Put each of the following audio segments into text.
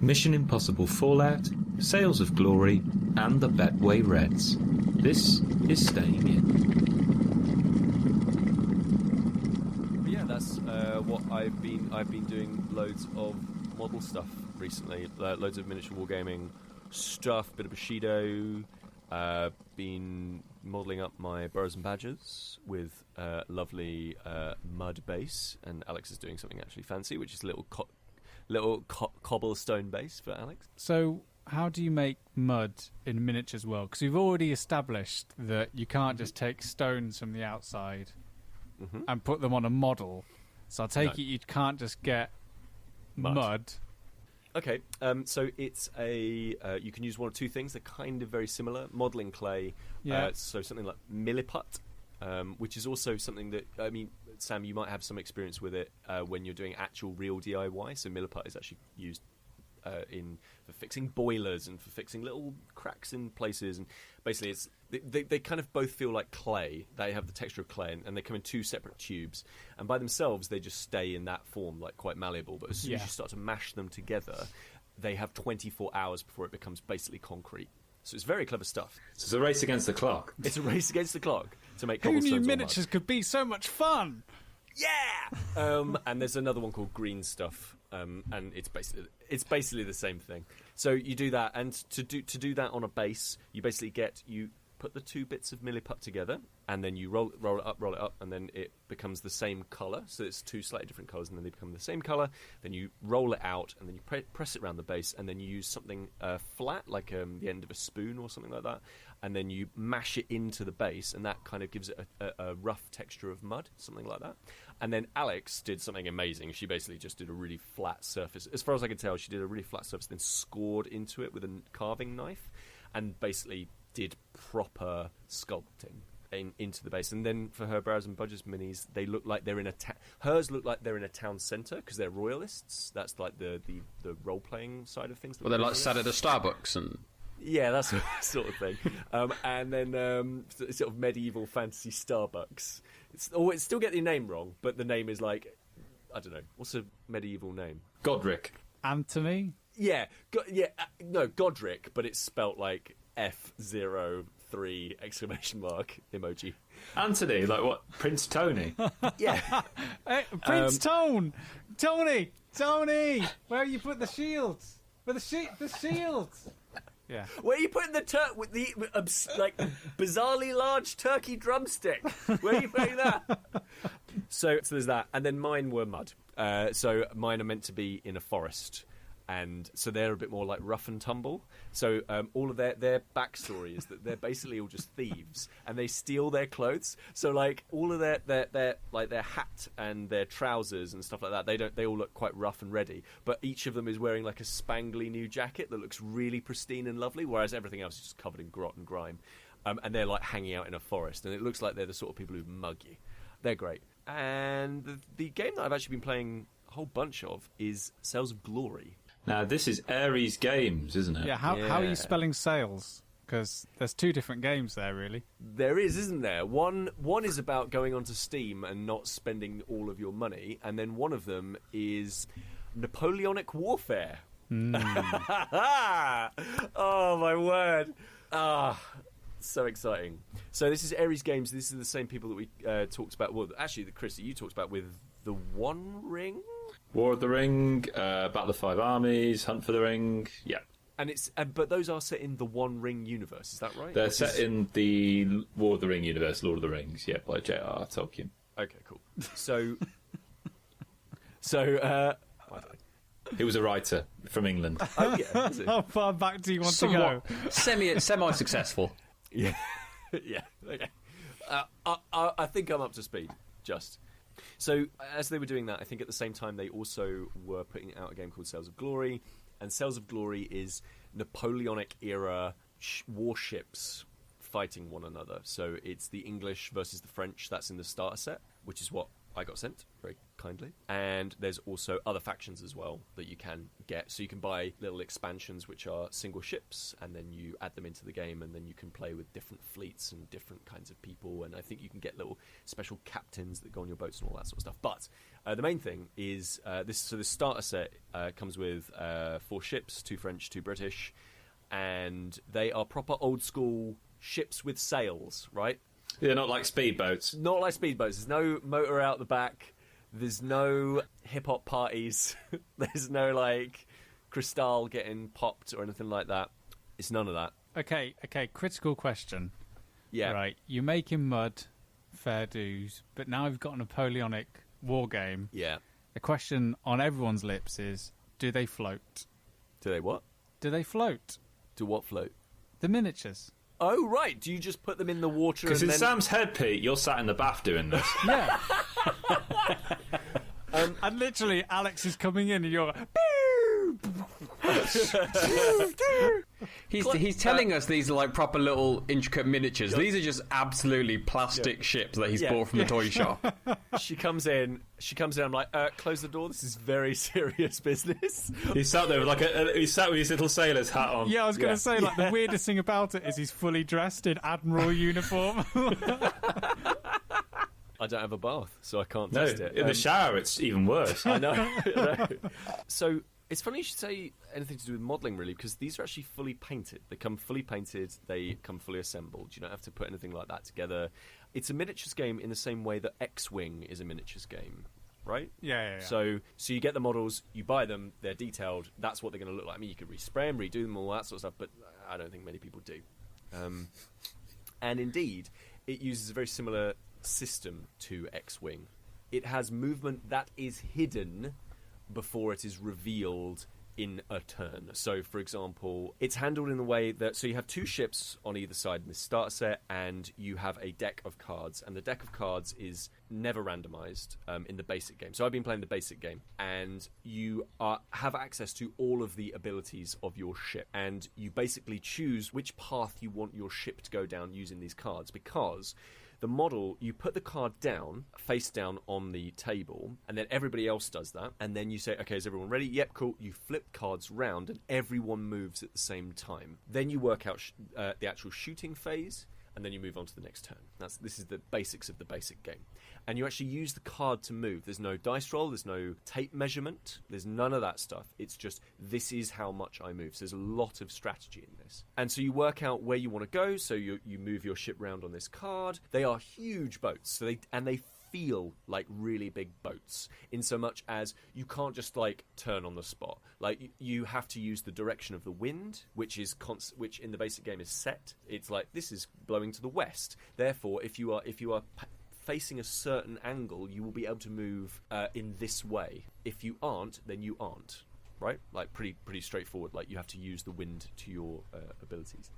Mission Impossible Fallout, Sales of Glory, and the Betway Reds. This is Staying In. Yeah, that's what I've been doing loads of model stuff recently, loads of miniature wargaming stuff, bit of Bushido, been modelling up my Burrows Badgers with lovely mud base, and Alex is doing something actually fancy, which is a little cobblestone base for Alex. So how do you make mud in miniatures world? Because we've already established that you can't just take stones from the outside and put them on a model. So I take it you can't just get mud. Okay, so it's you can use one of two things. They're kind of very similar. Modelling clay, so something like Milliput, which is also something that, I mean, Sam, you might have some experience with it when you're doing actual real DIY. So Milliput is actually used for fixing boilers and for fixing little cracks in places, and basically it's they kind of both feel like clay. They have the texture of clay, and they come in two separate tubes, and by themselves they just stay in that form, like quite malleable. But as soon as you start to mash them together, they have 24 hours before it becomes basically concrete. So it's very clever stuff. So it's a race against the clock. It's a race against the clock to make Who cobblestones. knew miniatures could be so much fun? Yeah. And there's another one called green stuff, and it's basically the same thing. So you do that, and to do that on a base, you put the two bits of Milliput together, and then you roll it up, and then it becomes the same colour. So it's two slightly different colours, and then they become the same colour. Then you roll it out, and then you press it around the base, and then you use something flat, like the end of a spoon or something like that, and then you mash it into the base, and that kind of gives it a rough texture of mud, something like that. And then Alex did something amazing. She basically just did a really flat surface. As far as I can tell, she did a really flat surface, then scored into it with a carving knife, and basically did proper sculpting into the base. And then for her Burrows and Badgers minis, they look like they're in hers look like they're in a town centre because they're royalists. That's like the role playing side of things. Well, they're like sat at a Starbucks and. Yeah, that's the sort of thing. And then sort of medieval fantasy Starbucks. It's still get the name wrong, but the name is like, I don't know, what's a medieval name? Godric. Anthony? Yeah, no, Godric, but it's spelt like F03 exclamation mark emoji. Anthony, like what? Prince Tony? Yeah. Hey, Prince Tony, where you put the shields? Where the shields? Yeah. Where are you putting with the like bizarrely large turkey drumstick? Where are you putting that? So there's that, and then mine were mud. So mine are meant to be in a forest. And so they're a bit more like rough and tumble. So all of their backstory is that they're basically all just thieves, and they steal their clothes. So like all of their like their hat and their trousers and stuff like that, they all look quite rough and ready. But each of them is wearing like a spangly new jacket that looks really pristine and lovely, whereas everything else is just covered in grot and grime. And they're like hanging out in a forest, and it looks like they're the sort of people who mug you. They're great. And the game that I've actually been playing a whole bunch of is Sales of Glory. Now, this is Ares Games, isn't it? Yeah, how are you spelling sales? Because there's two different games there, really. There is, isn't there? One is about going onto Steam and not spending all of your money, and then one of them is Napoleonic Warfare. Oh, my word. So exciting. So this is Ares Games. This is the same people that we talked about. Well, actually, Kris, that you talked about with the One Ring? War of the Ring, Battle of the Five Armies, Hunt for the Ring, yeah. And it's but those are set in the One Ring universe, is that right? They're set in the War of the Ring universe, Lord of the Rings, yeah, by J.R.R. Tolkien. Okay, cool. So, he was a writer from England. Oh yeah. How far back do you want to go? Semi-successful. Yeah, yeah. Okay. I think I'm up to speed. Just. So, as they were doing that, I think at the same time they also were putting out a game called Sales of Glory, and Sales of Glory is Napoleonic-era warships fighting one another. So it's the English versus the French, that's in the starter set, which is what I got sent very kindly. And there's also other factions as well that you can get. So you can buy little expansions which are single ships, and then you add them into the game, and then you can play with different fleets and different kinds of people. And I think you can get little special captains that go on your boats and all that sort of stuff. But the main thing is this. So the starter set comes with 4 ships, 2 French, 2 British, and they are proper old school ships with sails, right? They're not like speedboats. Not like speedboats. There's no motor out the back. There's no hip-hop parties. There's no, like, Cristal getting popped or anything like that. It's none of that. Okay, critical question. Yeah. Right, you're making mud, fair dues, but now we've got a Napoleonic war game. Yeah. The question on everyone's lips is, do they float? Do they what? Do they float? Do what float? The miniatures. Oh, right. Do you just put them in the water? Because in then... Sam's head, Pete, you're sat in the bath doing this. Yeah. And literally, Alex is coming in and you're He's telling us these are like proper little intricate miniatures. These are just absolutely plastic ships that he's bought from the toy shop. She comes in. I'm like, close the door. This is very serious business. He's sat there with he's sat with his little sailor's hat on. Yeah, I was going to say, like, the weirdest thing about it is he's fully dressed in admiral uniform. I don't have a bath, so I can't test it. In the shower, it's even worse. I know. So it's funny you should say anything to do with modelling, really, because these are actually fully painted. They come fully painted. They come fully assembled. You don't have to put anything like that together. It's a miniatures game in the same way that X-Wing is a miniatures game, right? Yeah. So you get the models, you buy them, they're detailed. That's what they're going to look like. I mean, you could respray them, redo them, all that sort of stuff, but I don't think many people do. And indeed, it uses a very similar system to X-Wing. It has movement that is hidden before it is revealed in a turn. So, for example, it's handled in a way that... So you have 2 ships on either side in this starter set, and you have a deck of cards. And the deck of cards is never randomized in the basic game. So I've been playing the basic game, and you have access to all of the abilities of your ship. And you basically choose which path you want your ship to go down using these cards, because... The model, you put the card down, face down on the table, and then everybody else does that. And then you say, okay, is everyone ready? Yep, cool. You flip cards round, and everyone moves at the same time. Then you work out the actual shooting phase, and then you move on to the next turn. This is the basics of the basic game. And you actually use the card to move. There's no dice roll, there's no tape measurement, there's none of that stuff. It's just, this is how much I move. So there's a lot of strategy in this. And so you work out where you want to go, so you move your ship round on this card. They are huge boats, so they feel like really big boats, in so much as you can't just like turn on the spot. Like you have to use the direction of the wind, which which in the basic game is set. It's like, this is blowing to the west. Therefore, if you are facing a certain angle, you will be able to move in this way. If you aren't, then you aren't. Right? Like pretty straightforward. Like you have to use the wind to your abilities.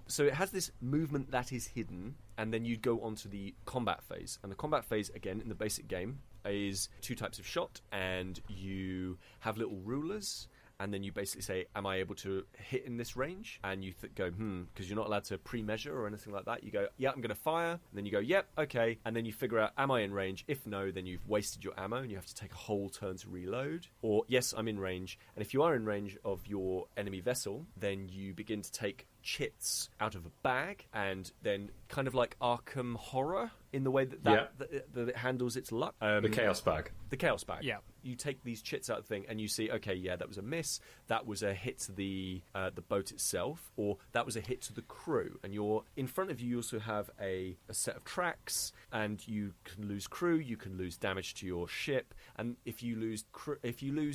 So it has this movement that is hidden, and then you go on to the combat phase. And the combat phase, again, in the basic game, is 2 types of shot, and you have little rulers, and then you basically say, am I able to hit in this range? And you go, because you're not allowed to pre-measure or anything like that. You go, yeah, I'm going to fire. And then you go, yep, okay. And then you figure out, am I in range? If no, then you've wasted your ammo, and you have to take a whole turn to reload. Or, yes, I'm in range. And if you are in range of your enemy vessel, then you begin to take chits out of a bag, and then kind of like Arkham Horror in the way that it handles its luck. The Chaos Bag. The Chaos Bag. Yeah. You take these chits out of the thing, and you see, okay, yeah, that was a miss. That was a hit to the boat itself, or that was a hit to the crew. And in front of you, you also have a set of tracks, and you can lose crew. You can lose damage to your ship, and if you lose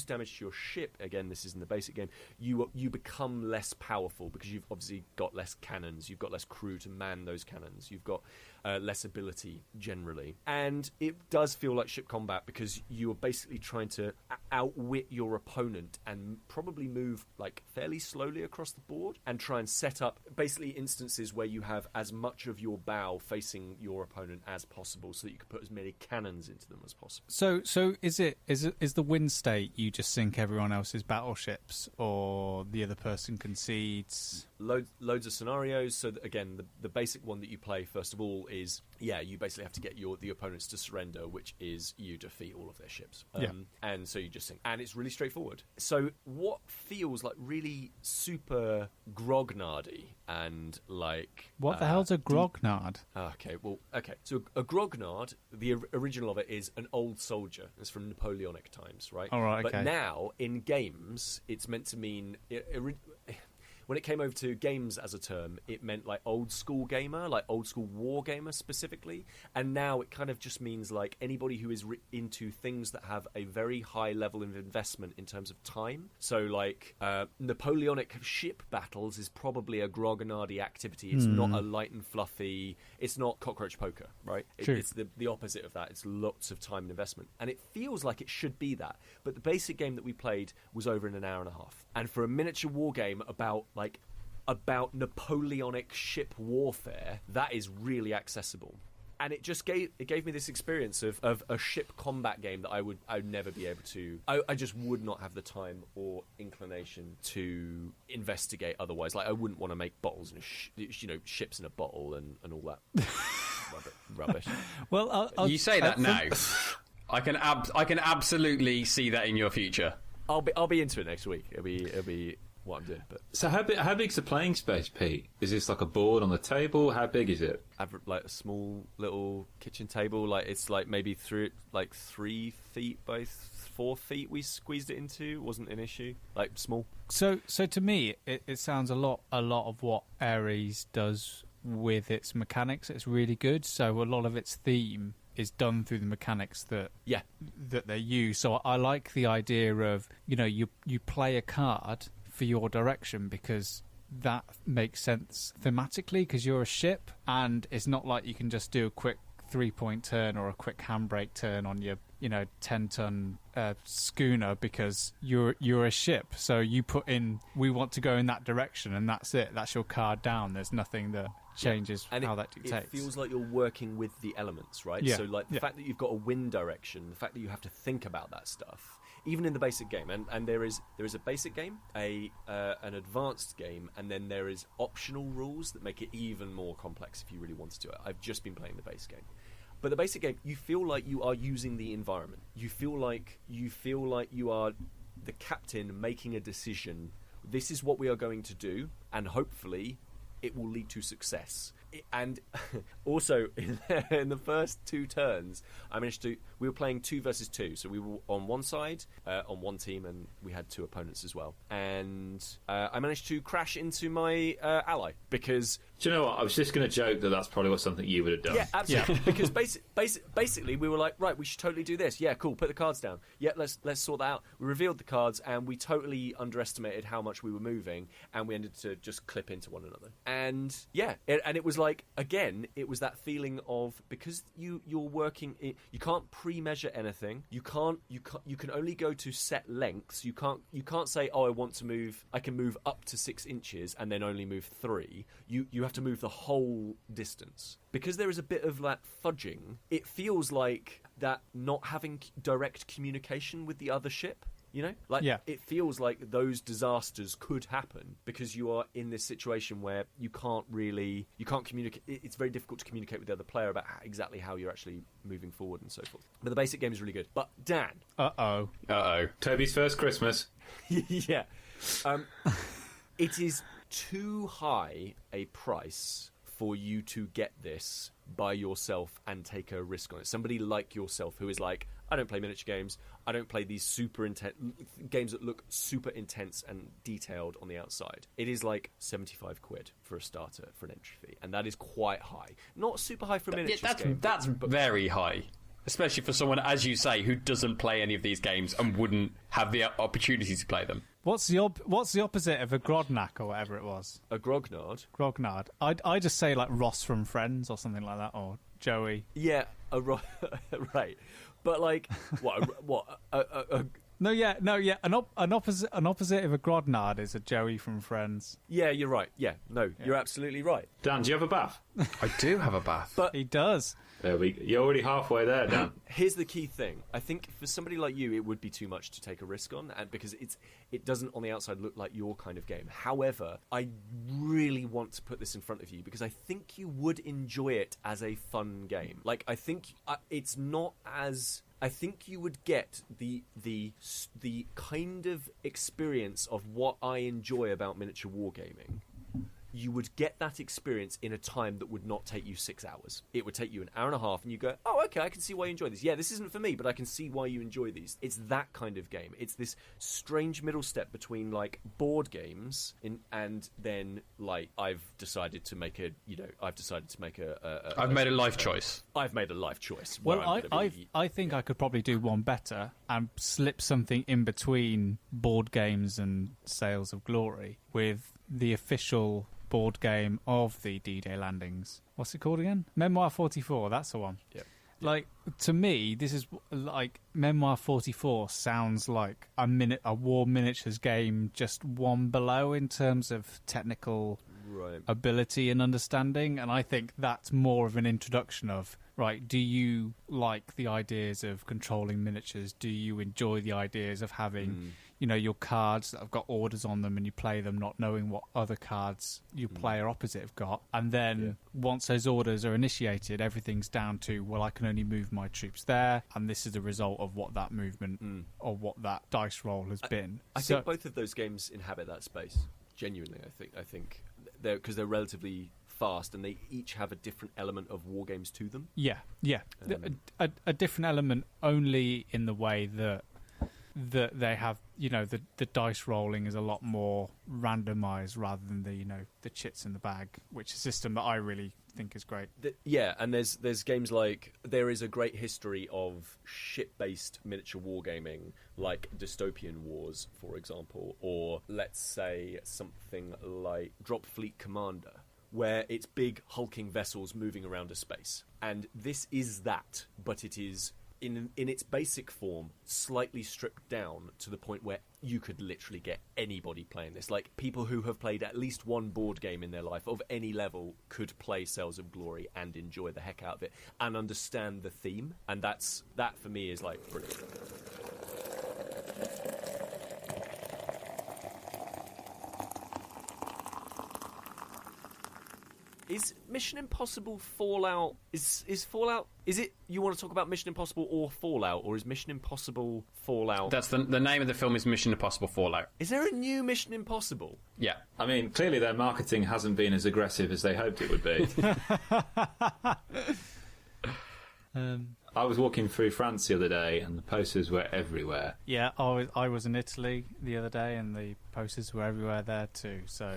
damage to your ship, again, this is in the basic game, you become less powerful because you've obviously got less cannons. You've got less crew to man those cannons. You've got less ability generally, and it does feel like ship combat because you are basically trying to outwit your opponent and probably move like fairly slowly across the board and try and set up basically instances where you have as much of your bow facing your opponent as possible, so that you can put as many cannons into them as possible. So is the win state you just sink everyone else's battleships, or the other person concedes? Loads of scenarios. So that, again, the basic one that you play first of all is, you basically have to get the opponents to surrender, which is you defeat all of their ships. And so you just sink. And it's really straightforward. So what feels like really super grognardy and like... What the hell's a grognard? Okay. So a grognard, the original of it is an old soldier. It's from Napoleonic times, right? All right, okay. But now, in games, it's meant to mean... When it came over to games as a term, it meant like old school gamer, like old school war gamer specifically. And now it kind of just means like anybody who is into things that have a very high level of investment in terms of time. So like Napoleonic ship battles is probably a grognardy activity. It's not a light and fluffy, it's not cockroach poker, right? It's the opposite of that. It's lots of time and investment. And it feels like it should be that. But the basic game that we played was over in an hour and a half. And for a miniature war game about Napoleonic ship warfare, that is really accessible. And it just gave me this experience of a ship combat game that I would never be able to. I just would not have the time or inclination to investigate otherwise. Like I wouldn't want to make bottles and ships in a bottle and all that rubbish. Well, you say that now. I can absolutely see that in your future. I'll be into it next week. It'll be what I'm doing. But so how big's the playing space, Pete? Is this like a board on the table? How big is it? I've like a small little kitchen table. Like it's like maybe 3 feet by 4 feet. We squeezed it into. It wasn't an issue. Like small. So to me, it sounds a lot of what Ares does with its mechanics. It's really good. So a lot of its theme is done through the mechanics that they use. So I like the idea of, you play a card for your direction because that makes sense thematically because you're a ship and it's not like you can just do a quick 3-point turn or a quick handbrake turn on your 10-ton schooner because you're a ship. So you put in, we want to go in that direction and that's it. That's your card down. There's nothing that changes how that dictates. It feels like you're working with the elements, right? Yeah. So like the fact that you've got a wind direction, the fact that you have to think about that stuff, even in the basic game, and there is a basic game, an advanced game, and then there is optional rules that make it even more complex if you really wanted to. I've just been playing the base game. But the basic game, you feel like you are using the environment. You feel like you are the captain making a decision. This is what we are going to do, and hopefully it will lead to success. And also, in the first 2 turns, we were playing 2 versus 2. So we were on one side, on one team, and we had 2 opponents as well. And I managed to crash into my ally because... Do you know what? I was just going to joke that that's probably something you would have done. Yeah, absolutely. Yeah. Because basically, we were like, right, we should totally do this. Yeah, cool, put the cards down. Yeah, let's sort that out. We revealed the cards, and we totally underestimated how much we were moving, and we ended to just clip into one another. And yeah, and it was like, again, it was that feeling of, because you're working, you can't pre-measure anything. You can only go to set lengths. You can't say, oh, I can move up to 6 inches and then only move 3. You have to move the whole distance. Because there is a bit of that fudging, it feels like that not having direct communication with the other ship. It feels like those disasters could happen because you are in this situation where you can't communicate. It's very difficult to communicate with the other player about exactly how you're actually moving forward and so forth. But the basic game is really good. But Dan, Toby's first Christmas. Yeah, it is too high a price for you to get this by yourself and take a risk on it. Somebody like yourself who is like, I don't play miniature games. I don't play these super intense games that look super intense and detailed on the outside. It is like 75 quid for a starter for an entry fee, and that is quite high. Not super high for a miniature game. That's very high, especially for someone, as you say, who doesn't play any of these games and wouldn't have the opportunity to play them. What's the opposite of a Grodnak or whatever it was? A grognard. Grognard. I just say like Ross from Friends or something like that, or Joey. Yeah, right. But like, what? No, yeah. An opposite of a Grodnard is a Joey from Friends. Yeah, you're right. Yeah, no, you're absolutely right. Dan, do you have a bath? I do have a bath. But he does. You're already halfway there, Dan. Here's the key thing. I think for somebody like you, it would be too much to take a risk on, and because it doesn't on the outside look like your kind of game. However, I really want to put this in front of you because I think you would enjoy it as a fun game. Like, I think it's not as... I think you would get the kind of experience of what I enjoy about miniature wargaming. You would get that experience in a time that would not take you 6 hours. It would take you an hour and a half, and you go, oh, okay, I can see why you enjoy this. Yeah, this isn't for me, but I can see why you enjoy these. It's that kind of game. It's this strange middle step between, like, board games and then, like, I've decided to make a I've made a life choice. I've made a life choice. Well, I think I could probably do one better and slip something in between board games and Sales of Glory with the official board game of the D-Day landings. What's it called again? Memoir 44, that's the one. Yep. Like, to me, this is like Memoir 44 sounds like a war miniatures game, just one below in terms of technical ability and understanding. And I think that's more of an introduction of, right, do you like the ideas of controlling miniatures? Do you enjoy the ideas of having... your cards that have got orders on them and you play them not knowing what other cards your player opposite have got. And then once those orders are initiated, everything's down to, well, I can only move my troops there, and this is the result of what that movement or what that dice roll has been. I think both of those games inhabit that space. Genuinely, I think because they're relatively fast and they each have a different element of war games to them. Yeah. A different element only in the way that they have, the dice rolling is a lot more randomized rather than the chits in the bag, which is a system that I really think is great. And there's games like, there is a great history of ship-based miniature wargaming, like Dystopian Wars, for example, or let's say something like Drop Fleet Commander, where it's big hulking vessels moving around a space. And this is that, but it is... in its basic form, slightly stripped down to the point where you could literally get anybody playing this. Like, people who have played at least one board game in their life of any level could play Sales of Glory and enjoy the heck out of it and understand the theme. And that, for me, is, like, brilliant. Is Mission Impossible Fallout... Is Fallout... Is it you want to talk about Mission Impossible or Fallout, or is Mission Impossible Fallout... That's the name of the film is Mission Impossible Fallout. Is there a new Mission Impossible? Yeah. I mean, clearly their marketing hasn't been as aggressive as they hoped it would be. I was walking through France the other day and the posters were everywhere. Yeah, I was in Italy the other day and the posters were everywhere there too, so...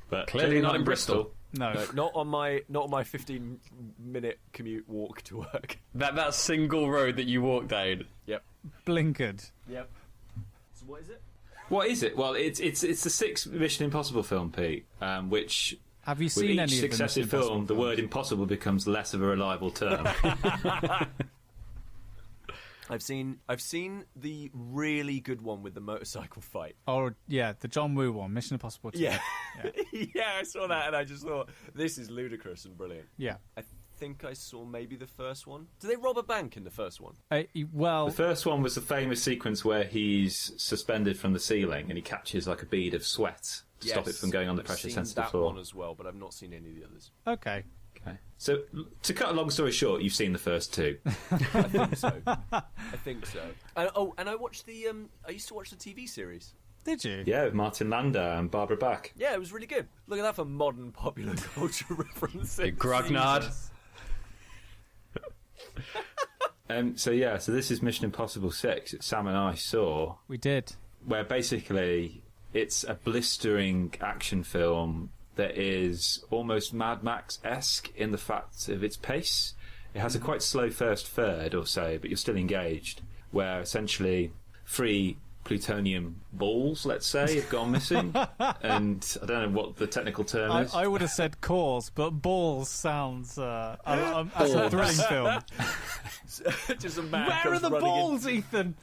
But clearly not in Bristol. No, not on my 15-minute commute walk to work. That single road that you walk down. Yep. Blinkered. Yep. So what is it? What is it? Well, it's the sixth Mission Impossible film, Pete, which... Have you seen any of each successive film, the word impossible becomes less of a reliable term. I've seen the really good one with the motorcycle fight. Oh, yeah, the John Woo one, Mission Impossible 2. Yeah. Yeah, I saw that and I just thought, this is ludicrous and brilliant. Yeah. I think I saw maybe the first one. Did they rob a bank in the first one? Well... The first one was the famous sequence where he's suspended from the ceiling and he catches like a bead of sweat to stop it from going on the pressure-sensitive floor. I've seen that one as well, but I've not seen any of the others. Okay. So, to cut a long story short, you've seen the first two. I think so. And I watched I used to watch the TV series. Did you? Yeah, with Martin Landau and Barbara Bach. Yeah, it was really good. Look at that for modern popular culture references. Big grognard. So this is Mission Impossible 6 that Sam and I saw. We did. Where basically it's a blistering action film that is almost Mad Max-esque in the fact of its pace. It has a quite slow first third or so, but you're still engaged, where essentially 3 plutonium balls, let's say, have gone missing. And I don't know what the technical term is. I would have said cause, but balls sounds as a thrilling film. Just a man Where are comes the running balls, Ethan?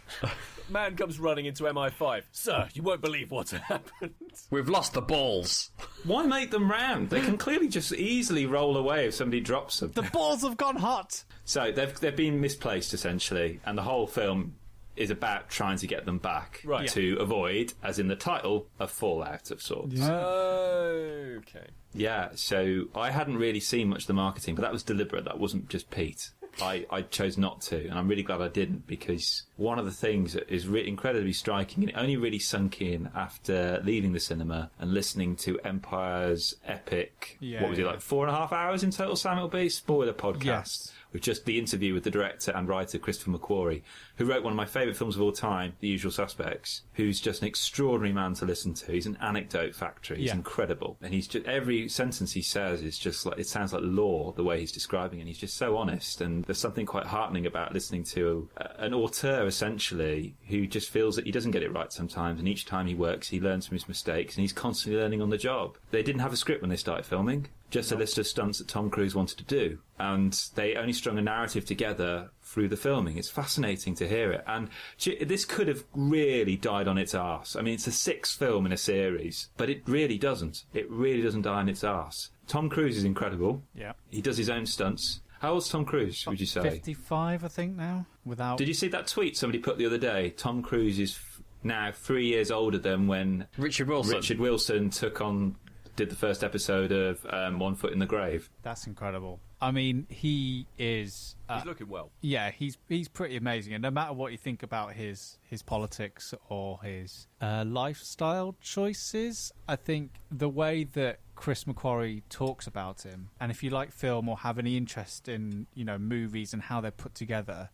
Man comes running into MI5. Sir, you won't believe what's happened. We've lost the balls. Why make them round? They can clearly just easily roll away if somebody drops them. The balls have gone hot. So they've been misplaced, essentially, and the whole film is about trying to get them back to avoid, as in the title, a fallout of sorts. Yeah. Okay. Yeah, so I hadn't really seen much of the marketing, but that was deliberate. That wasn't just Pete. I chose not to, and I'm really glad I didn't, because one of the things that is incredibly striking, and it only really sunk in after leaving the cinema and listening to Empire's epic, what was it, like 4.5 hours in total, Sam, it'll be? Spoiler podcast. Yes. With just the interview with the director and writer Christopher McQuarrie, who wrote one of my favourite films of all time, The Usual Suspects, who's just an extraordinary man to listen to. He's an anecdote factory. He's incredible. And he's just, every sentence he says is just like, it sounds like law, the way he's describing it. And he's just so honest. And there's something quite heartening about listening to an auteur, essentially, who just feels that he doesn't get it right sometimes. And each time he works, he learns from his mistakes, and he's constantly learning on the job. They didn't have a script when they started filming. Just a list of stunts that Tom Cruise wanted to do. And they only strung a narrative together through the filming. It's fascinating to hear it. And this could have really died on its arse. I mean, it's the 6th film in a series, but it really doesn't. It really doesn't die on its arse. Tom Cruise is incredible. Yeah. He does his own stunts. How old's Tom Cruise, would you say? 55, I think, now. Did you see that tweet somebody put the other day? Tom Cruise is now 3 years older than when Richard Wilson did the first episode of One Foot in the Grave. That's incredible. I mean, he is... he's looking well. Yeah, he's pretty amazing. And no matter what you think about his politics or his lifestyle choices, I think the way that Chris McQuarrie talks about him, and if you like film or have any interest in, movies and how they're put together,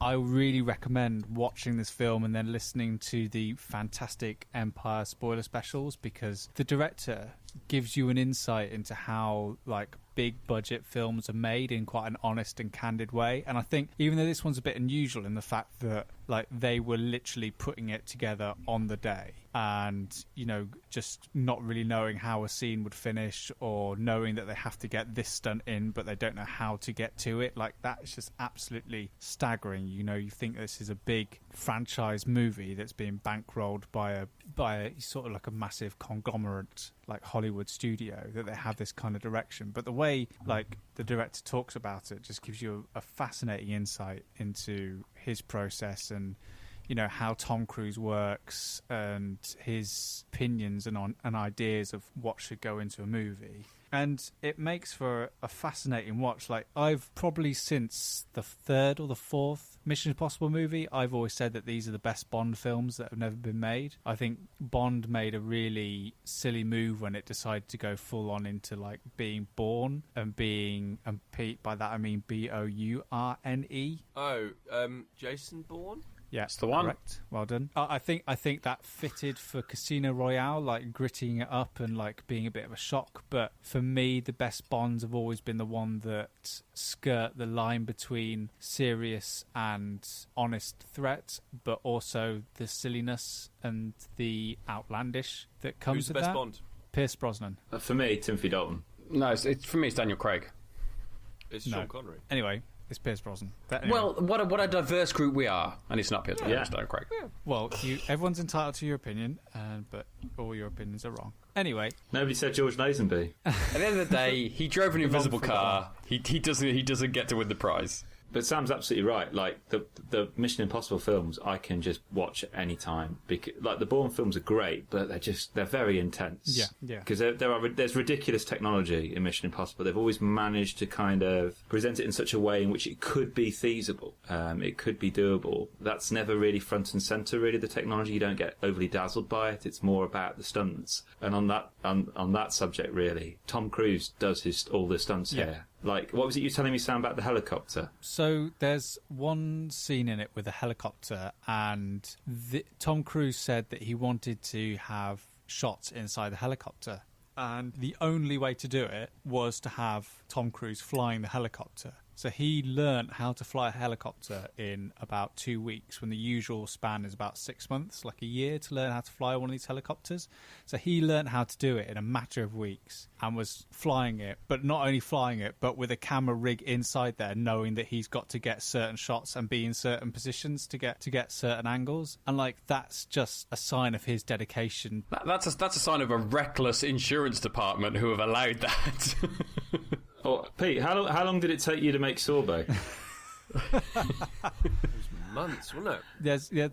I really recommend watching this film and then listening to the fantastic Empire spoiler specials, because the director gives you an insight into how, big budget films are made in quite an honest and candid way. And I think even though this one's a bit unusual in the fact that they were literally putting it together on the day, and just not really knowing how a scene would finish, or knowing that they have to get this stunt in but they don't know how to get to it, that is just absolutely staggering. You think this is a big franchise movie that's being bankrolled by a sort of like a massive conglomerate like Hollywood studio, that they have this kind of direction, but the way the director talks about it just gives you a fascinating insight into his process and how Tom Cruise works and his opinions and ideas of what should go into a movie. And it makes for a fascinating watch. I've probably since the 3rd or the 4th Mission Impossible movie, I've always said that these are the best Bond films that have never been made. I think Bond made a really silly move when it decided to go full on into being Bourne and by that I mean Bourne. Jason Bourne? Yeah, that's the one. Correct. Well done. I think that fitted for Casino Royale, gritting it up and being a bit of a shock. But for me, the best Bonds have always been the one that skirt the line between serious and honest threat, but also the silliness and the outlandish that comes Who's with the best that. Bond? Pierce Brosnan. For me, Timothy Dalton. No, for me, it's Daniel Craig. It's Sean Connery. Anyway. It's Pierce Brosnan. Anyway. Well, what a diverse group we are, and it's not Pierce Brosnan, it's Daniel Craig. Yeah. Well, everyone's entitled to your opinion, but all your opinions are wrong. Anyway, nobody said George Lazenby. At the end of the day, he drove an invisible car. He doesn't get to win the prize. But Sam's absolutely right. The Mission Impossible films, I can just watch at any time. Because, the Bourne films are great, but they're very intense. Yeah. Because there's ridiculous technology in Mission Impossible. They've always managed to kind of present it in such a way in which it could be feasible. It could be doable. That's never really front and centre. Really, the technology, you don't get overly dazzled by it. It's more about the stunts. And on that subject, really, Tom Cruise does all the stunts here. What was it you were telling me, Sam, about the helicopter? So there's one scene in it with a helicopter, and Tom Cruise said that he wanted to have shots inside the helicopter. And the only way to do it was to have Tom Cruise flying the helicopter. So he learnt how to fly a helicopter in about 2 weeks when the usual span is about 6 months, like a year to learn how to fly one of these helicopters. So he learnt how to do it in a matter of weeks and was flying it, but not only flying it, but with a camera rig inside there, knowing that he's got to get certain shots and be in certain positions to get certain angles. And like, that's just a sign of his dedication. That's a sign of a reckless insurance department who have allowed that. Oh, Pete, how long did it take you to make sorbet? Months, wasn't it?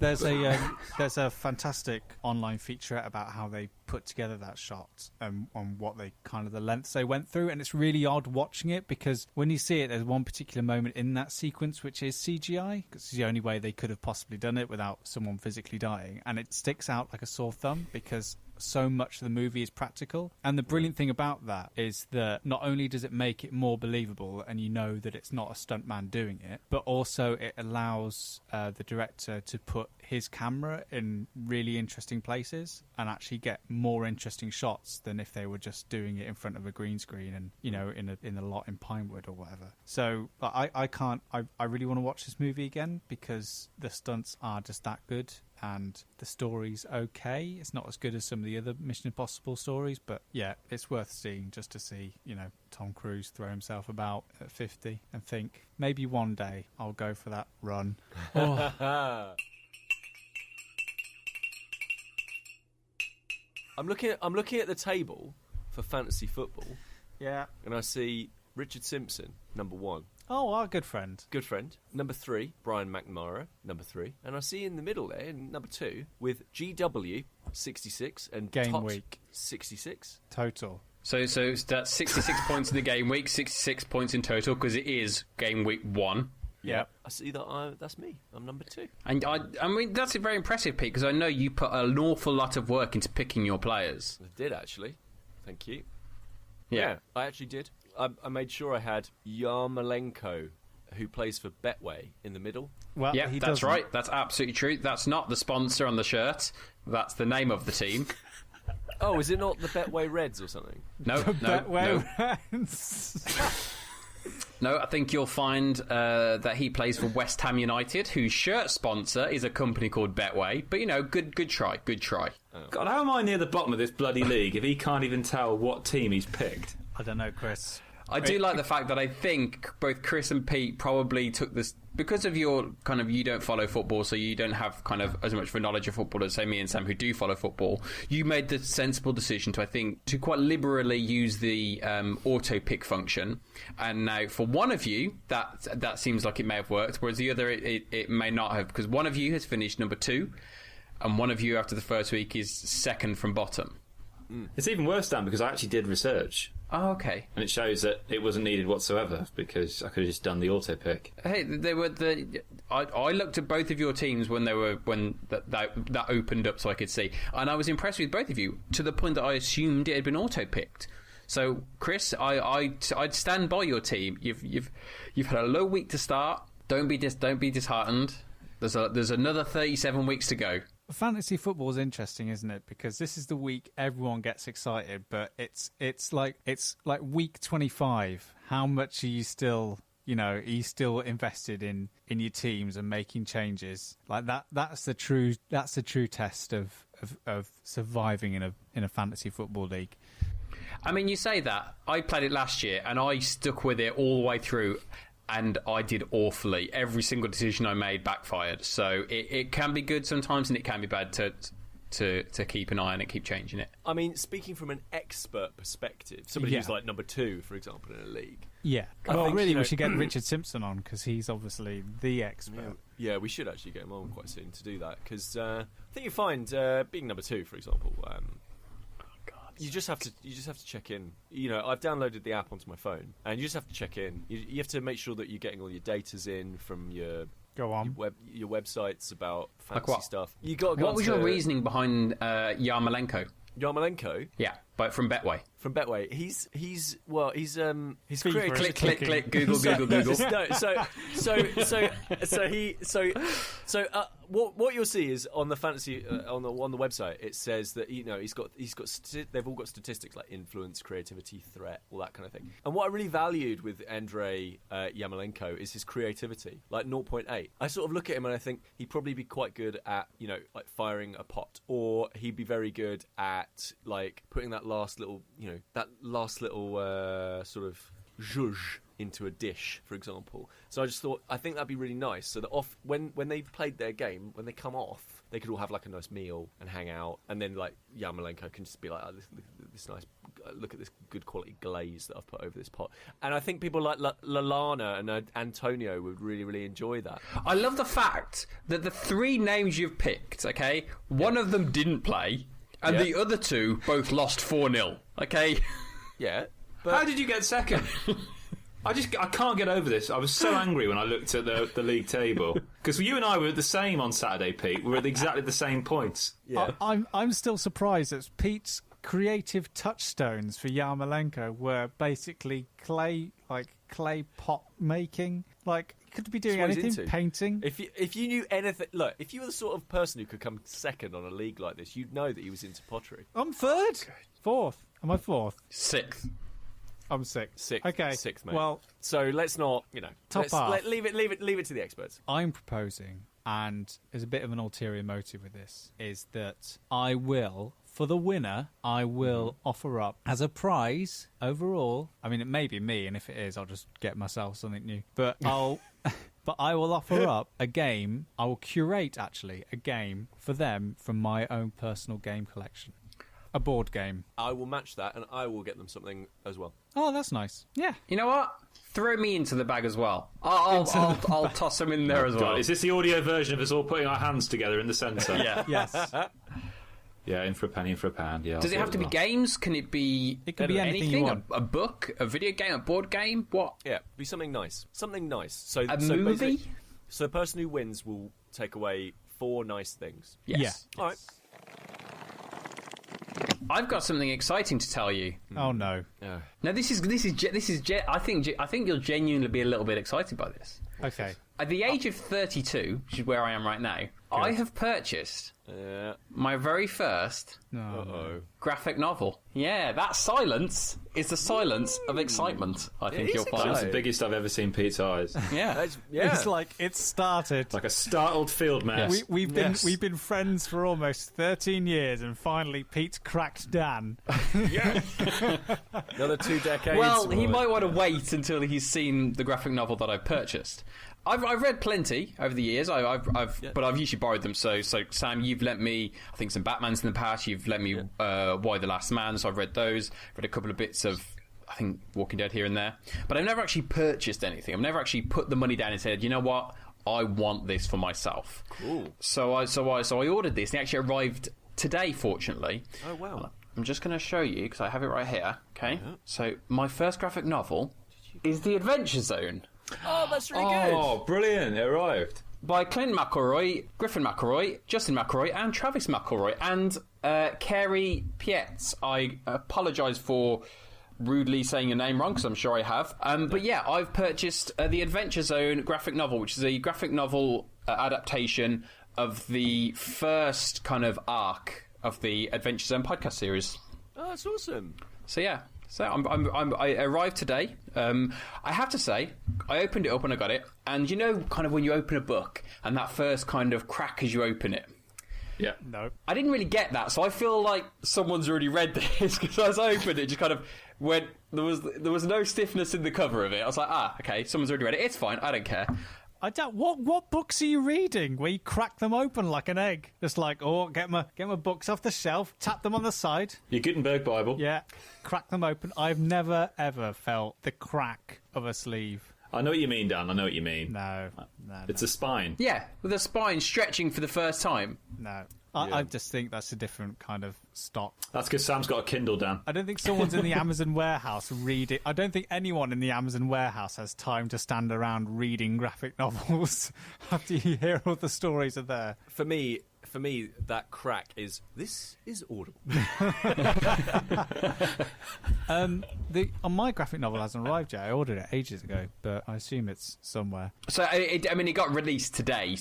There's a fantastic online featurette about how they put together that shot and on what they kind of the lengths they went through, and it's really odd watching it because when you see it, there's one particular moment in that sequence which is CGI. It's the only way they could have possibly done it without someone physically dying, and it sticks out like a sore thumb because so much of the movie is practical. And the brilliant thing about that is that not only does it make it more believable and you know that it's not a stuntman doing it, but also it allows the director to put his camera in really interesting places and actually get more interesting shots than if they were just doing it in front of a green screen and, you know, in a lot in Pinewood or whatever. So I really want to watch this movie again because the stunts are just that good. And the story's okay. It's not as good as some of the other Mission Impossible stories, but yeah, it's worth seeing just to see, you know, Tom Cruise throw himself about at 50 and think, maybe one day I'll go for that run. Oh. I'm looking at the table for fantasy football. Yeah. And I see Richard Simpson, number 1. Oh, our good friend. Good friend. Number 3, Brian McNamara, number 3. And I see in the middle there, in number 2, with GW, 66, and Game Tot, week. 66. Total. So that's 66 points in the game week, 66 points in total, because it is game week 1. Yep. I see that that's me. I'm number 2. And I mean, that's very impressive, Pete, because I know you put an awful lot of work into picking your players. I did, actually. Thank you. Yeah. I actually did. I made sure I had Yarmolenko, who plays for Betway, in the middle. Well, yeah, that's right. That's absolutely true. That's not the sponsor on the shirt. That's the name of the team. Oh, is it not the Betway Reds or something? No. Reds. No, I think you'll find that he plays for West Ham United, whose shirt sponsor is a company called Betway. But, you know, good try. Oh. God, how am I near the bottom of this bloody league if he can't even tell what team he's picked? I don't know, Chris. I do like the fact that I think both Chris and Pete probably took this because of your kind of, you don't follow football, so you don't have kind of as much of a knowledge of football as, say, me and Sam, who do follow football. You made the sensible decision to, I think, to quite liberally use the auto pick function. And now for one of you, that seems like it may have worked, whereas the other, it may not have, because one of you has finished number 2, and one of you after the first week is second from bottom. It's even worse, Dan, because I actually did research. Oh, okay. And it shows that it wasn't needed whatsoever because I could have just done the auto pick. Hey, they were I looked at both of your teams when that opened up so I could see, and I was impressed with both of you to the point that I assumed it had been auto picked. So, Chris, I'd stand by your team. You've had a low week to start. Don't be disheartened. There's another 37 weeks to go. Fantasy football is interesting, isn't it? Because this is the week everyone gets excited, but it's like week 25. How much are you still, are you still invested in your teams and making changes? Like that's the true test of surviving in a fantasy football league. I mean, you say that. I played it last year and I stuck with it all the way through. And I did awfully. Every single decision I made backfired. So it can be good sometimes, and it can be bad to keep an eye on it, keep changing it. I mean, speaking from an expert perspective, somebody who's like number 2, for example, in a league. Yeah. Well, really, we should get Richard Simpson on because he's obviously the expert. Yeah, we should actually get him on quite soon to do that because I think you find being number 2, for example. You just have to check in. I've downloaded the app onto my phone, and you just have to check in. You have to make sure that you're getting all your datas in from your websites about fantasy stuff. You got. What was your reasoning behind Yarmolenko? Yarmolenko? Yeah. from Betway. From Betway, he's FIFA creative. is Click, Google. What you'll see is on the fantasy on the website, it says that they've all got statistics like influence, creativity, threat, all that kind of thing. And what I really valued with Andrei Yarmolenko is his creativity, like 0.8. I sort of look at him and I think he'd probably be quite good at like firing a pot, or he'd be very good at like putting that last little sort of zhuzh into a dish, for example. So I just thought, I think that'd be really nice. So that when they've played their game, when they come off, they could all have like a nice meal and hang out, and then like Yarmolenko can just be like, this nice, look at this good quality glaze that I've put over this pot. And I think people like Lalana and Antonio would really, really enjoy that. I love the fact that the 3 names you've picked, okay, one of them didn't play, and the other 2 both lost 4-0. Okay. Yeah. But how did you get second? I can't get over this. I was so angry when I looked at the league table, because you and I were the same on Saturday, Pete. We were at exactly the same points. Yeah. I'm still surprised that Pete's creative touchstones for Yarmolenko were basically clay pot making. Like, he could be doing anything, painting. If you knew anything, look, if you were the sort of person who could come second on a league like this, you'd know that he was into pottery. I'm third, fourth. Am I fourth? 6th. I'm sixth. Okay. 6th, mate. Well, so let's not, top half. Leave it to the experts. I'm proposing, and there's a bit of an ulterior motive with this, is that I will, for the winner, I will offer up as a prize overall. I mean, it may be me, and if it is, I'll just get myself something new. But But I will offer up a game. I will curate, actually, a game for them from my own personal game collection. A board game. I will match that, and I will get them something as well. Oh, that's nice. Yeah. You know what? Throw me into the bag as well. I'll toss them in there as well. Is this the audio version of us all putting our hands together in the centre? Yeah. Yes. Yeah, in for a penny, in for a pound. Yeah. Does it have to be games? Can it be? It can be anything you want. A book, a video game, a board game. What? Yeah, be something nice. Something nice. So a movie. So the person who wins will take away 4 nice things. Yes. Yeah. All right. I've got something exciting to tell you. Oh no! No, this is. I think you'll genuinely be a little bit excited by this. Okay. At the age of 32, which is where I am right now, I have purchased my very first graphic novel. Yeah, that silence is the silence of excitement, I think you'll find. That's the biggest I've ever seen Pete's eyes. Yeah. It's like it started. Like a startled field mouse. We've been friends for almost 13 years, and finally Pete's cracked Dan. Another 2 decades. Well, he might want to wait until he's seen the graphic novel that I've purchased. I've read plenty over the years. But I've usually borrowed them. So Sam, you've lent me, I think, some Batmans in the past. You've lent me Why the Last Man. So I've read those. Read a couple of bits of, I think, Walking Dead here and there. But I've never actually purchased anything. I've never actually put the money down and said, you know what, I want this for myself. Cool. So I ordered this. And it actually arrived today, fortunately. Oh wow. I'm just going to show you because I have it right here. Okay. Yeah. So my first graphic novel is The Adventure Zone. Oh, that's really good. Oh, brilliant. It arrived. By Clint McElroy, Griffin McElroy, Justin McElroy, and Travis McElroy, and Carrie Pietz. I apologise for rudely saying your name wrong, because I'm sure I have. But yeah, I've purchased The Adventure Zone graphic novel, which is a graphic novel adaptation of the first kind of arc of the Adventure Zone podcast series. Oh, that's awesome. So yeah. So I arrived today. I have to say, I opened it up when I got it, and you know, kind of when you open a book, and that first kind of crack as you open it. Yeah. No. I didn't really get that, so I feel like someone's already read this, because as I opened it, just kind of went. There was no stiffness in the cover of it. I was like, okay, someone's already read it. It's fine. I don't care. I don't. What books are you reading? Where you crack them open like an egg? Just like, get my books off the shelf, tap them on the side. Your Gutenberg Bible. Yeah, crack them open. I've never ever felt the crack of a sleeve. I know what you mean, Dan. I know what you mean. No. It's a spine. Yeah, with a spine stretching for the first time. No. I just think that's a different kind of stock. That's because Sam's got a Kindle, Dan. I don't think someone's in the Amazon warehouse reading. I don't think anyone in the Amazon warehouse has time to stand around reading graphic novels after you hear all the stories are there. For me, for me, that crack is, this is audible. On my graphic novel hasn't arrived yet. I ordered it ages ago, but I assume it's somewhere. So, it got released today.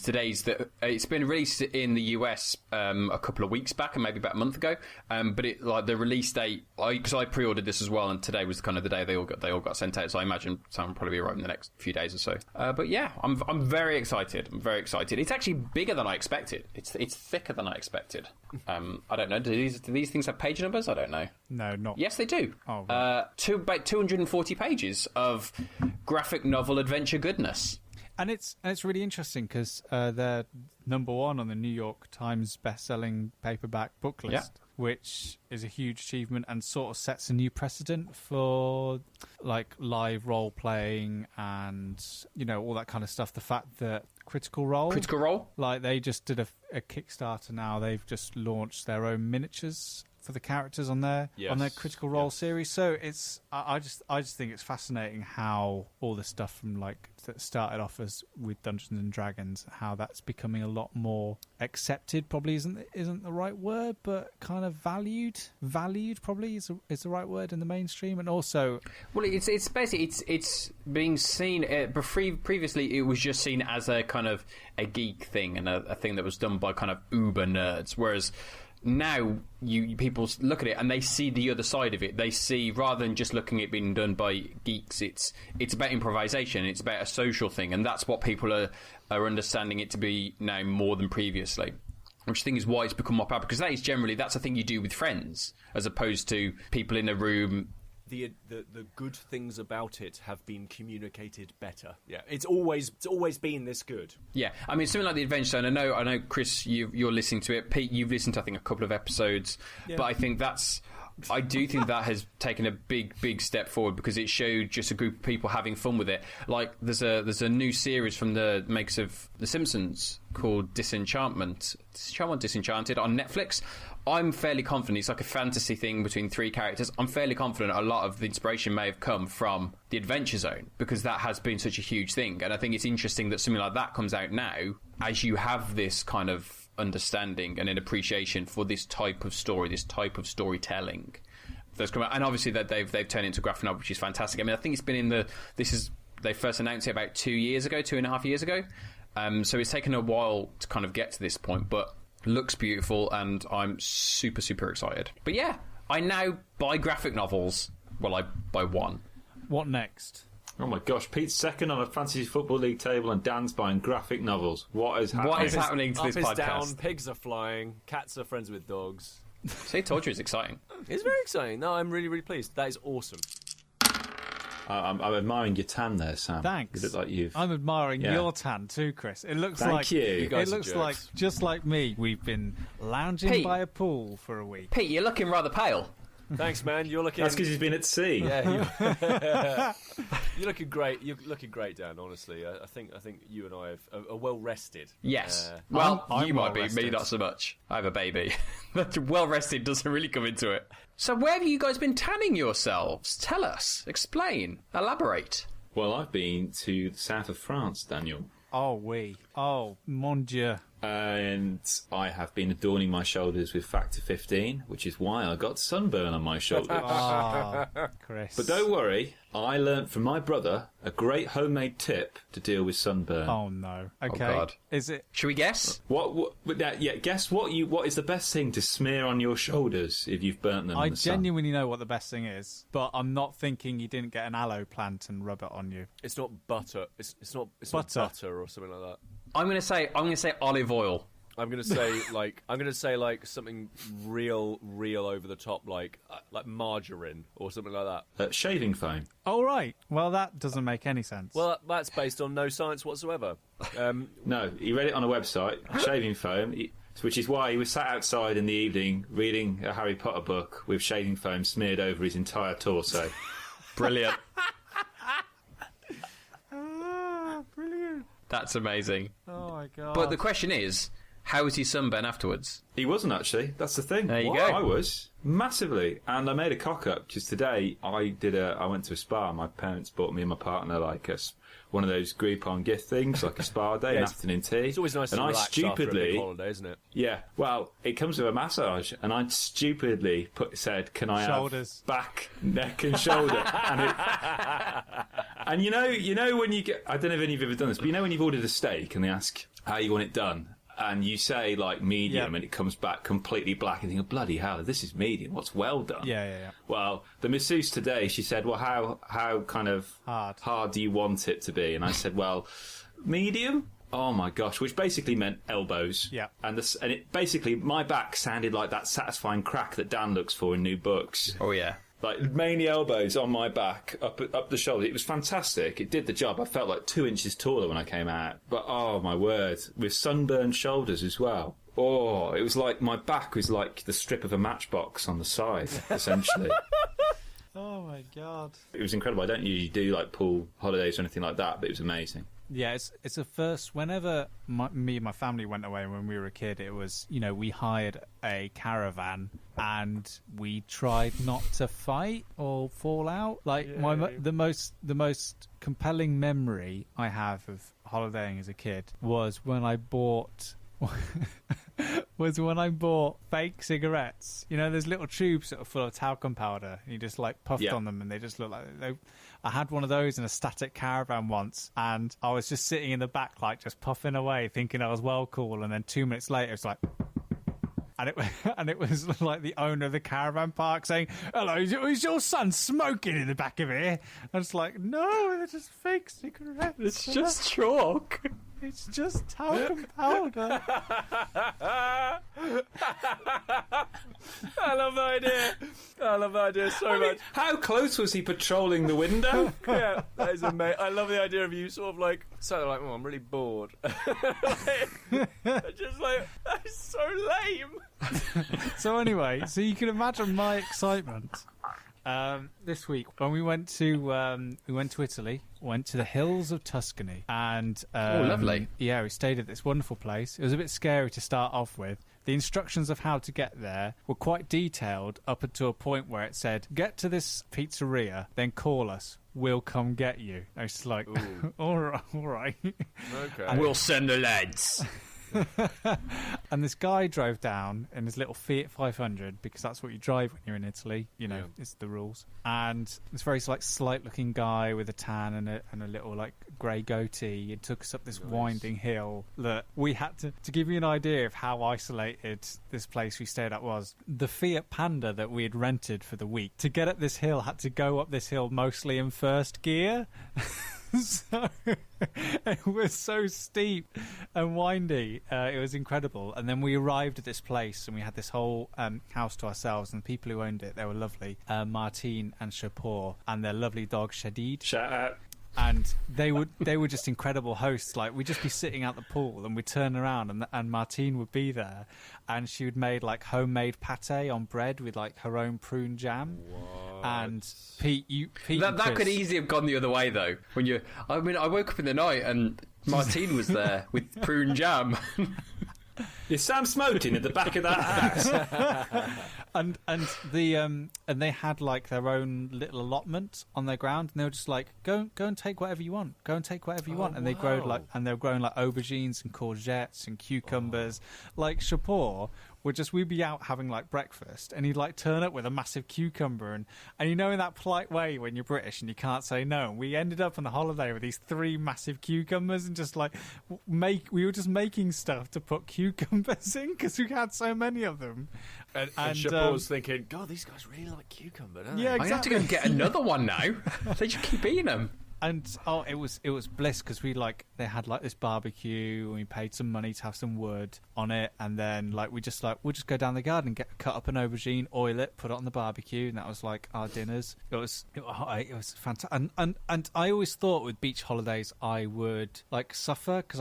It's been released in the US a couple of weeks back, and maybe about a month ago. But the release date, because I pre-ordered this as well, and today was kind of the day they all got sent out. So I imagine some will probably arrive in the next few days or so. But yeah, I'm very excited. I'm very excited. It's actually bigger than I expected. It's thicker than I expected. I don't know. Do these things have page numbers? I don't know. No, not. Yes, they do. Oh, right. About 240 pages of graphic novel adventure goodness. And it's really interesting because they're number one on the New York Times best-selling paperback book list, which is a huge achievement and sort of sets a new precedent for like live role-playing and, you know, all that kind of stuff. The fact that Critical Role, like they just did a Kickstarter now. They've just launched their own miniatures for the characters on their Critical Role series. So it's I just think it's fascinating how all the stuff from like that started off as with Dungeons and Dragons, how that's becoming a lot more accepted. Probably isn't the right word, but kind of valued probably is the right word in the mainstream. And also, well, it's basically it's being seen. Previously, it was just seen as a kind of a geek thing and a thing that was done by kind of uber nerds, whereas now people look at it and they see the other side of it. They see, rather than just looking at it being done by geeks, it's about improvisation. It's about a social thing, and that's what people are understanding it to be now more than previously. Which I think is why it's become more popular, because that's a thing you do with friends as opposed to people in a room. The good things about it have been communicated better. Yeah, it's always been this good. Yeah, I mean, something like the Adventure Zone. I know, Chris, you're listening to it. Pete, you've listened to I think a couple of episodes, but I think I do think that has taken a big step forward, because it showed just a group of people having fun with it. Like there's a new series from the makers of The Simpsons called Disenchanted on Netflix. I'm fairly confident it's like a fantasy thing between three characters. I'm fairly confident a lot of the inspiration may have come from the Adventure Zone, because that has been such a huge thing. And I think it's interesting that something like that comes out now, as you have this kind of understanding and an appreciation for this type of story, this type of storytelling that's come out. And obviously that they've turned it into a graphic novel, which is fantastic. I mean, I think it's been they first announced it about 2.5 years ago. So it's taken a while to kind of get to this point, but looks beautiful, and I'm super, super excited. But yeah, I now buy graphic novels. Well, I buy one. What next? Oh my gosh, Pete's second on a fantasy football league table, and Dan's buying graphic novels. What is happening? What is happening to this podcast? Up is down, pigs are flying, cats are friends with dogs. See, I told you it's exciting. It's very exciting. No, I'm really, really pleased. That is awesome. I'm admiring your tan there, Sam. Thanks. You look like you. I'm admiring your tan too, Chris. It looks Thank you. It looks like just like me. We've been lounging by a pool for a week. Pete, you're looking rather pale. Thanks, man. You're looking. That's because he's been at sea. Yeah, you're looking great. You're looking great, Dan. Honestly, I think you and I are well rested. Yes. Well, I'm you might well be. Me, not so much. I have a baby. Well rested doesn't really come into it. So, where have you guys been tanning yourselves? Tell us. Explain. Elaborate. Well, I've been to the south of France, Daniel. Oh, mon Dieu. And I have been adorning my shoulders with Factor 15, which is why I got sunburn on my shoulders. Chris. But don't worry, I learnt from my brother a great homemade tip to deal with sunburn. Oh no. Okay. Oh, God. Is it? Should we guess? Guess what is the best thing to smear on your shoulders if you've burnt them in the sun? I genuinely know what the best thing is, but I'm not thinking you didn't get an aloe plant and rub it on you. It's not butter. It's not butter or something like that. I'm going to say olive oil. I'm going to say like something real over the top, like margarine or something like that. Shaving foam. Oh right. Well, that doesn't make any sense. Well, that's based on no science whatsoever. No, he read it on a website. Shaving foam. Which is why he was sat outside in the evening reading a Harry Potter book with shaving foam smeared over his entire torso. Brilliant. Brilliant. That's amazing. Oh my God. But the question is, How was your sunburn afterwards? He wasn't, actually. That's the thing. There you go. I was. Massively. And I made a cock-up, because today I went to a spa. My parents bought me and my partner, like, one of those Groupon gift things, like a spa day, an afternoon tea. It's always nice to relax after a big holiday, isn't it? Yeah. Well, it comes with a massage, and I stupidly said, can I Shoulders. have back, neck and shoulder? And you know when you get... I don't know if any of you have ever done this, but you know when you've ordered a steak and they ask how you want it done? And you say, like, medium, and it comes back completely black, and you think, bloody hell, this is medium. What's well done? Yeah. Well, the masseuse today, she said, well, how kind of hard do you want it to be? And I said, well, medium? Oh, my gosh, which basically meant elbows. Yeah. And it basically, my back sounded like that satisfying crack that Dan looks for in new books. Oh, yeah. Like, mainly elbows on my back, up the shoulder. It was fantastic. It did the job. I felt like 2 inches taller when I came out. But, oh, my word, with sunburned shoulders as well. Oh, it was like my back was like the strip of a matchbox on the side, essentially. Oh, my God. It was incredible. I don't usually do, like, pool holidays or anything like that, but it was amazing. Yeah, it's a first. Whenever me and my family went away when we were a kid, it was, we hired a caravan and we tried not to fight or fall out. Like, the most compelling memory I have of holidaying as a kid was when I bought fake cigarettes. There's little tubes that are full of talcum powder. And you just like puffed on them, and they just look like I had one of those in a static caravan once, and I was just sitting in the back, like just puffing away, thinking I was well cool. And then 2 minutes later, it's like. And it was like the owner of the caravan park saying, "Hello, is your son smoking in the back of here?" I was like, "No, they're just fake cigarettes. It's just chalk. It's just talcum powder." I love the idea so much. How close was he patrolling the window? Yeah, that is amazing. I love the idea of you sort of like, I'm really bored. Just like, that's so lame. So anyway, so you can imagine my excitement this week when we went to Italy, went to the hills of Tuscany, and lovely. Yeah, we stayed at this wonderful place. It was a bit scary to start off with. The instructions of how to get there were quite detailed up until a point where it said, "Get to this pizzeria, then call us. We'll come get you." I was like, all right. Okay. We'll send the lads. And this guy drove down in his little Fiat 500, because that's what you drive when you're in Italy. It's the rules. And this very slight-looking guy with a tan and a little like grey goatee. It took us up this winding hill that we had to give you an idea of how isolated this place we stayed at was. The Fiat Panda that we had rented for the week to get up this hill had to go up this hill mostly in first gear. So it was so steep and windy. It was incredible. And then we arrived at this place and we had this whole house to ourselves, and the people who owned it, they were lovely. Martine and Chapor and their lovely dog Shadid. Shout out. And they were just incredible hosts. Like, we'd just be sitting at the pool and we'd turn around and Martine would be there, and she would made like homemade pate on bread with like her own prune jam. What? And Pete That could easily have gone the other way though. I woke up in the night and Martine was there with prune jam. Is Sam smoking at the back of that house? And they had like their own little allotment on their ground, and they were just like, go and take whatever you want. Go and take whatever you want. And they growed they were growing like aubergines and courgettes and cucumbers. Like Chapor we'd be out having like breakfast, and he'd like turn up with a massive cucumber, and in that polite way when you're British and you can't say no. And we ended up on the holiday with these 3 massive cucumbers, and just like we were just making stuff to put cucumbers in because we had so many of them. And Chapor was thinking, God, these guys really like cucumber, don't they? Yeah, exactly. I have to go and get another one now. They just keep eating them. And it was bliss, because they had like this barbecue, and we paid some money to have some wood on it, and then like we'll just go down the garden and cut up an aubergine, oil it, put it on the barbecue, and that was like our dinners. It was fantastic. And I always thought with beach holidays I would like suffer, because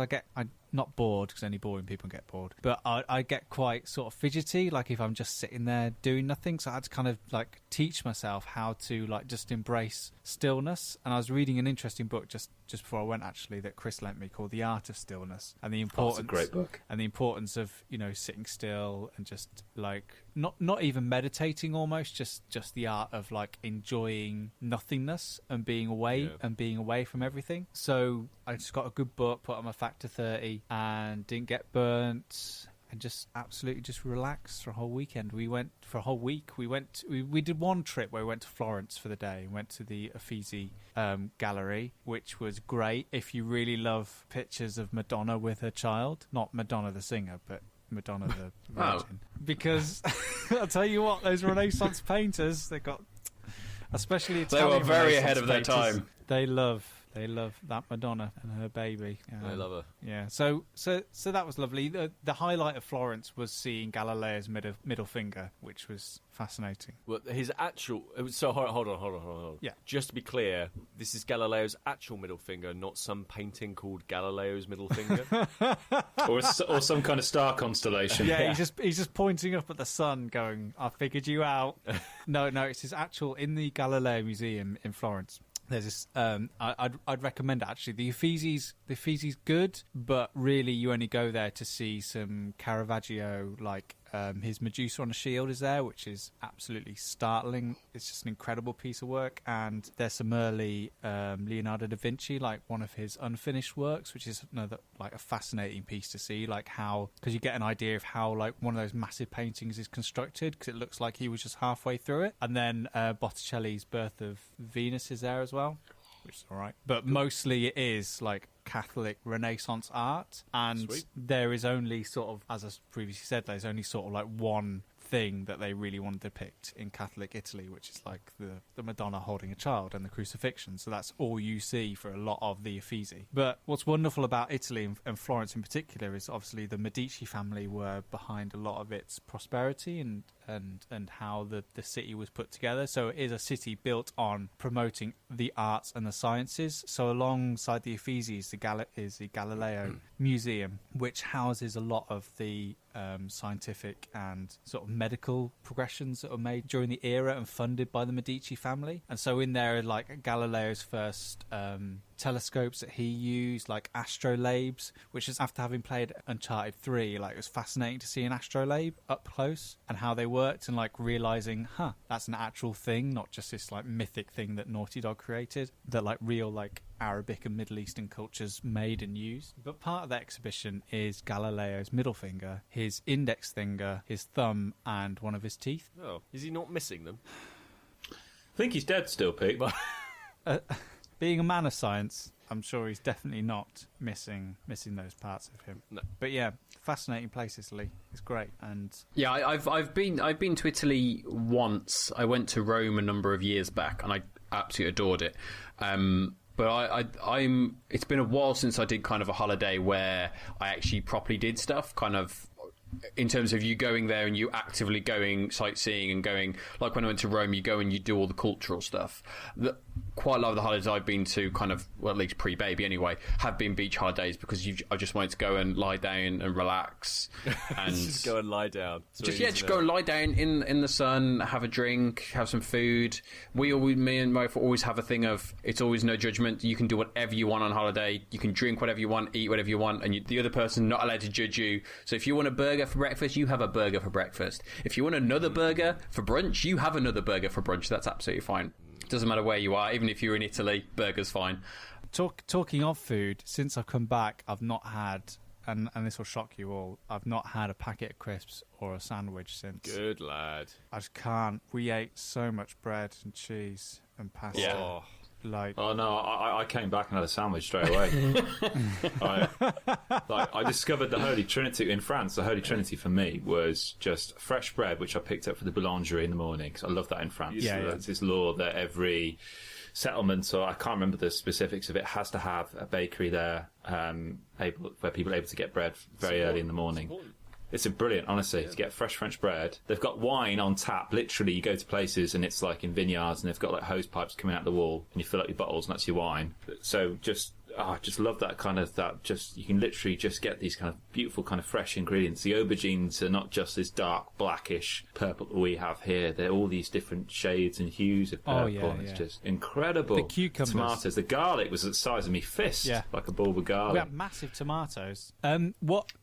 not bored, because only boring people get bored, but I get quite sort of fidgety, like if I'm just sitting there doing nothing. So I had to kind of like teach myself how to like just embrace stillness. And I was reading an interesting book just before I went, actually, that Chris lent me, called The Art of Stillness, and the importance. It's a great book. And the importance of, you know, sitting still and just like not even meditating, almost just the art of like enjoying nothingness and being away and being away from everything. So I just got a good book, put on my factor 30, and didn't get burnt. And just absolutely just relaxed for a whole weekend. We went for a whole week. We did one trip where we went to Florence for the day. We went to the Uffizi gallery, which was great if you really love pictures of Madonna with her child. Not Madonna the singer, but Madonna the Virgin. Because I'll tell you what, those Renaissance painters, they got, especially Italian, they were very Renaissance ahead of their painters, time. They love that Madonna and her baby. I love her. Yeah, so that was lovely. The highlight of Florence was seeing Galileo's middle finger, which was fascinating. Well, his actual... So, hold on. Yeah. Just to be clear, this is Galileo's actual middle finger, not some painting called Galileo's middle finger. or some kind of star constellation. Yeah, he's just pointing up at the sun going, I figured you out. No, it's his actual... In the Galileo Museum in Florence, there's this. I'd recommend it, actually. The Uffizi's good, but really you only go there to see some Caravaggio, like his Medusa on a shield is there, which is absolutely startling. It's just an incredible piece of work. And there's some early Leonardo da Vinci, like one of his unfinished works, which is another like a fascinating piece to see, like how, because you get an idea of how like one of those massive paintings is constructed, because it looks like he was just halfway through it. And then Botticelli's Birth of Venus is there as well, which is all right. But mostly it is like Catholic Renaissance art, and Sweet. there is only sort of, as I previously said, there's only sort of like one thing that they really want to depict in Catholic Italy, which is like the Madonna holding a child and the crucifixion. So that's all you see for a lot of the Uffizi. But what's wonderful about Italy and Florence in particular is obviously the Medici family were behind a lot of its prosperity and how the city was put together. So it is a city built on promoting the arts and the sciences. So alongside the Uffizi is the Galileo Museum, which houses a lot of the scientific and sort of medical progressions that were made during the era and funded by the Medici family. And so in there are like Galileo's first telescopes that he used, like astrolabes, which is, after having played Uncharted 3, like it was fascinating to see an astrolabe up close and how they worked, and like realizing, that's an actual thing, not just this like mythic thing that Naughty Dog created, that like real like Arabic and Middle Eastern cultures made and used. But part of the exhibition is Galileo's middle finger, his index finger, his thumb, and one of his teeth. Oh, is he not missing them? I think he's dead still, Pete. Being a man of science, I'm sure he's definitely not missing those parts of him. No. But yeah, fascinating place, Italy. It's great. And yeah, I've been to Italy once. I went to Rome a number of years back, and I absolutely adored it. But I'm. It's been a while since I did kind of a holiday where I actually properly did stuff, kind of in terms of you going there and you actively going sightseeing and going, like when I went to Rome, you go and you do all the cultural stuff. Quite a lot of the holidays I've been to, kind of, well, at least pre-baby anyway, have been beach holidays, because I just wanted to go and lie down and relax and just go and lie down. Just go and lie down in the sun, have a drink, have some food. Me and my wife always have a thing of, it's always no judgment. You can do whatever you want on holiday. You can drink whatever you want, eat whatever you want, and the other person not allowed to judge you. So if you want a burger for breakfast, you have a burger for breakfast. If you want another burger for brunch, you have another burger for brunch. That's absolutely fine. Doesn't matter where you are. Even if you're in Italy, burger's fine. Talking of food, since I've come back, I've not had, and this will shock you all, I've not had a packet of crisps or a sandwich since. Good lad. I just can't. We ate so much bread and cheese and pasta. Yeah. Oh. Oh no! I came back and had a sandwich straight away. I discovered the Holy Trinity in France. The Holy Trinity for me was just fresh bread, which I picked up for the boulangerie in the morning, because I love that in France. Yeah. It's this law that every settlement, or I can't remember the specifics of it, has to have a bakery there, where people are able to get bread very early in the morning. It's brilliant, honestly, to get fresh French bread. They've got wine on tap. Literally, you go to places and it's like in vineyards, and they've got like hose pipes coming out the wall, and you fill up your bottles, and that's your wine. So just I just love that kind of you can literally just get these kind of beautiful kind of fresh ingredients. The aubergines are not just this dark blackish purple that we have here. They're all these different shades and hues of purple. It's just incredible. The cucumbers, tomatoes, the garlic was the size of my fist, like a bulb of garlic. We have massive tomatoes.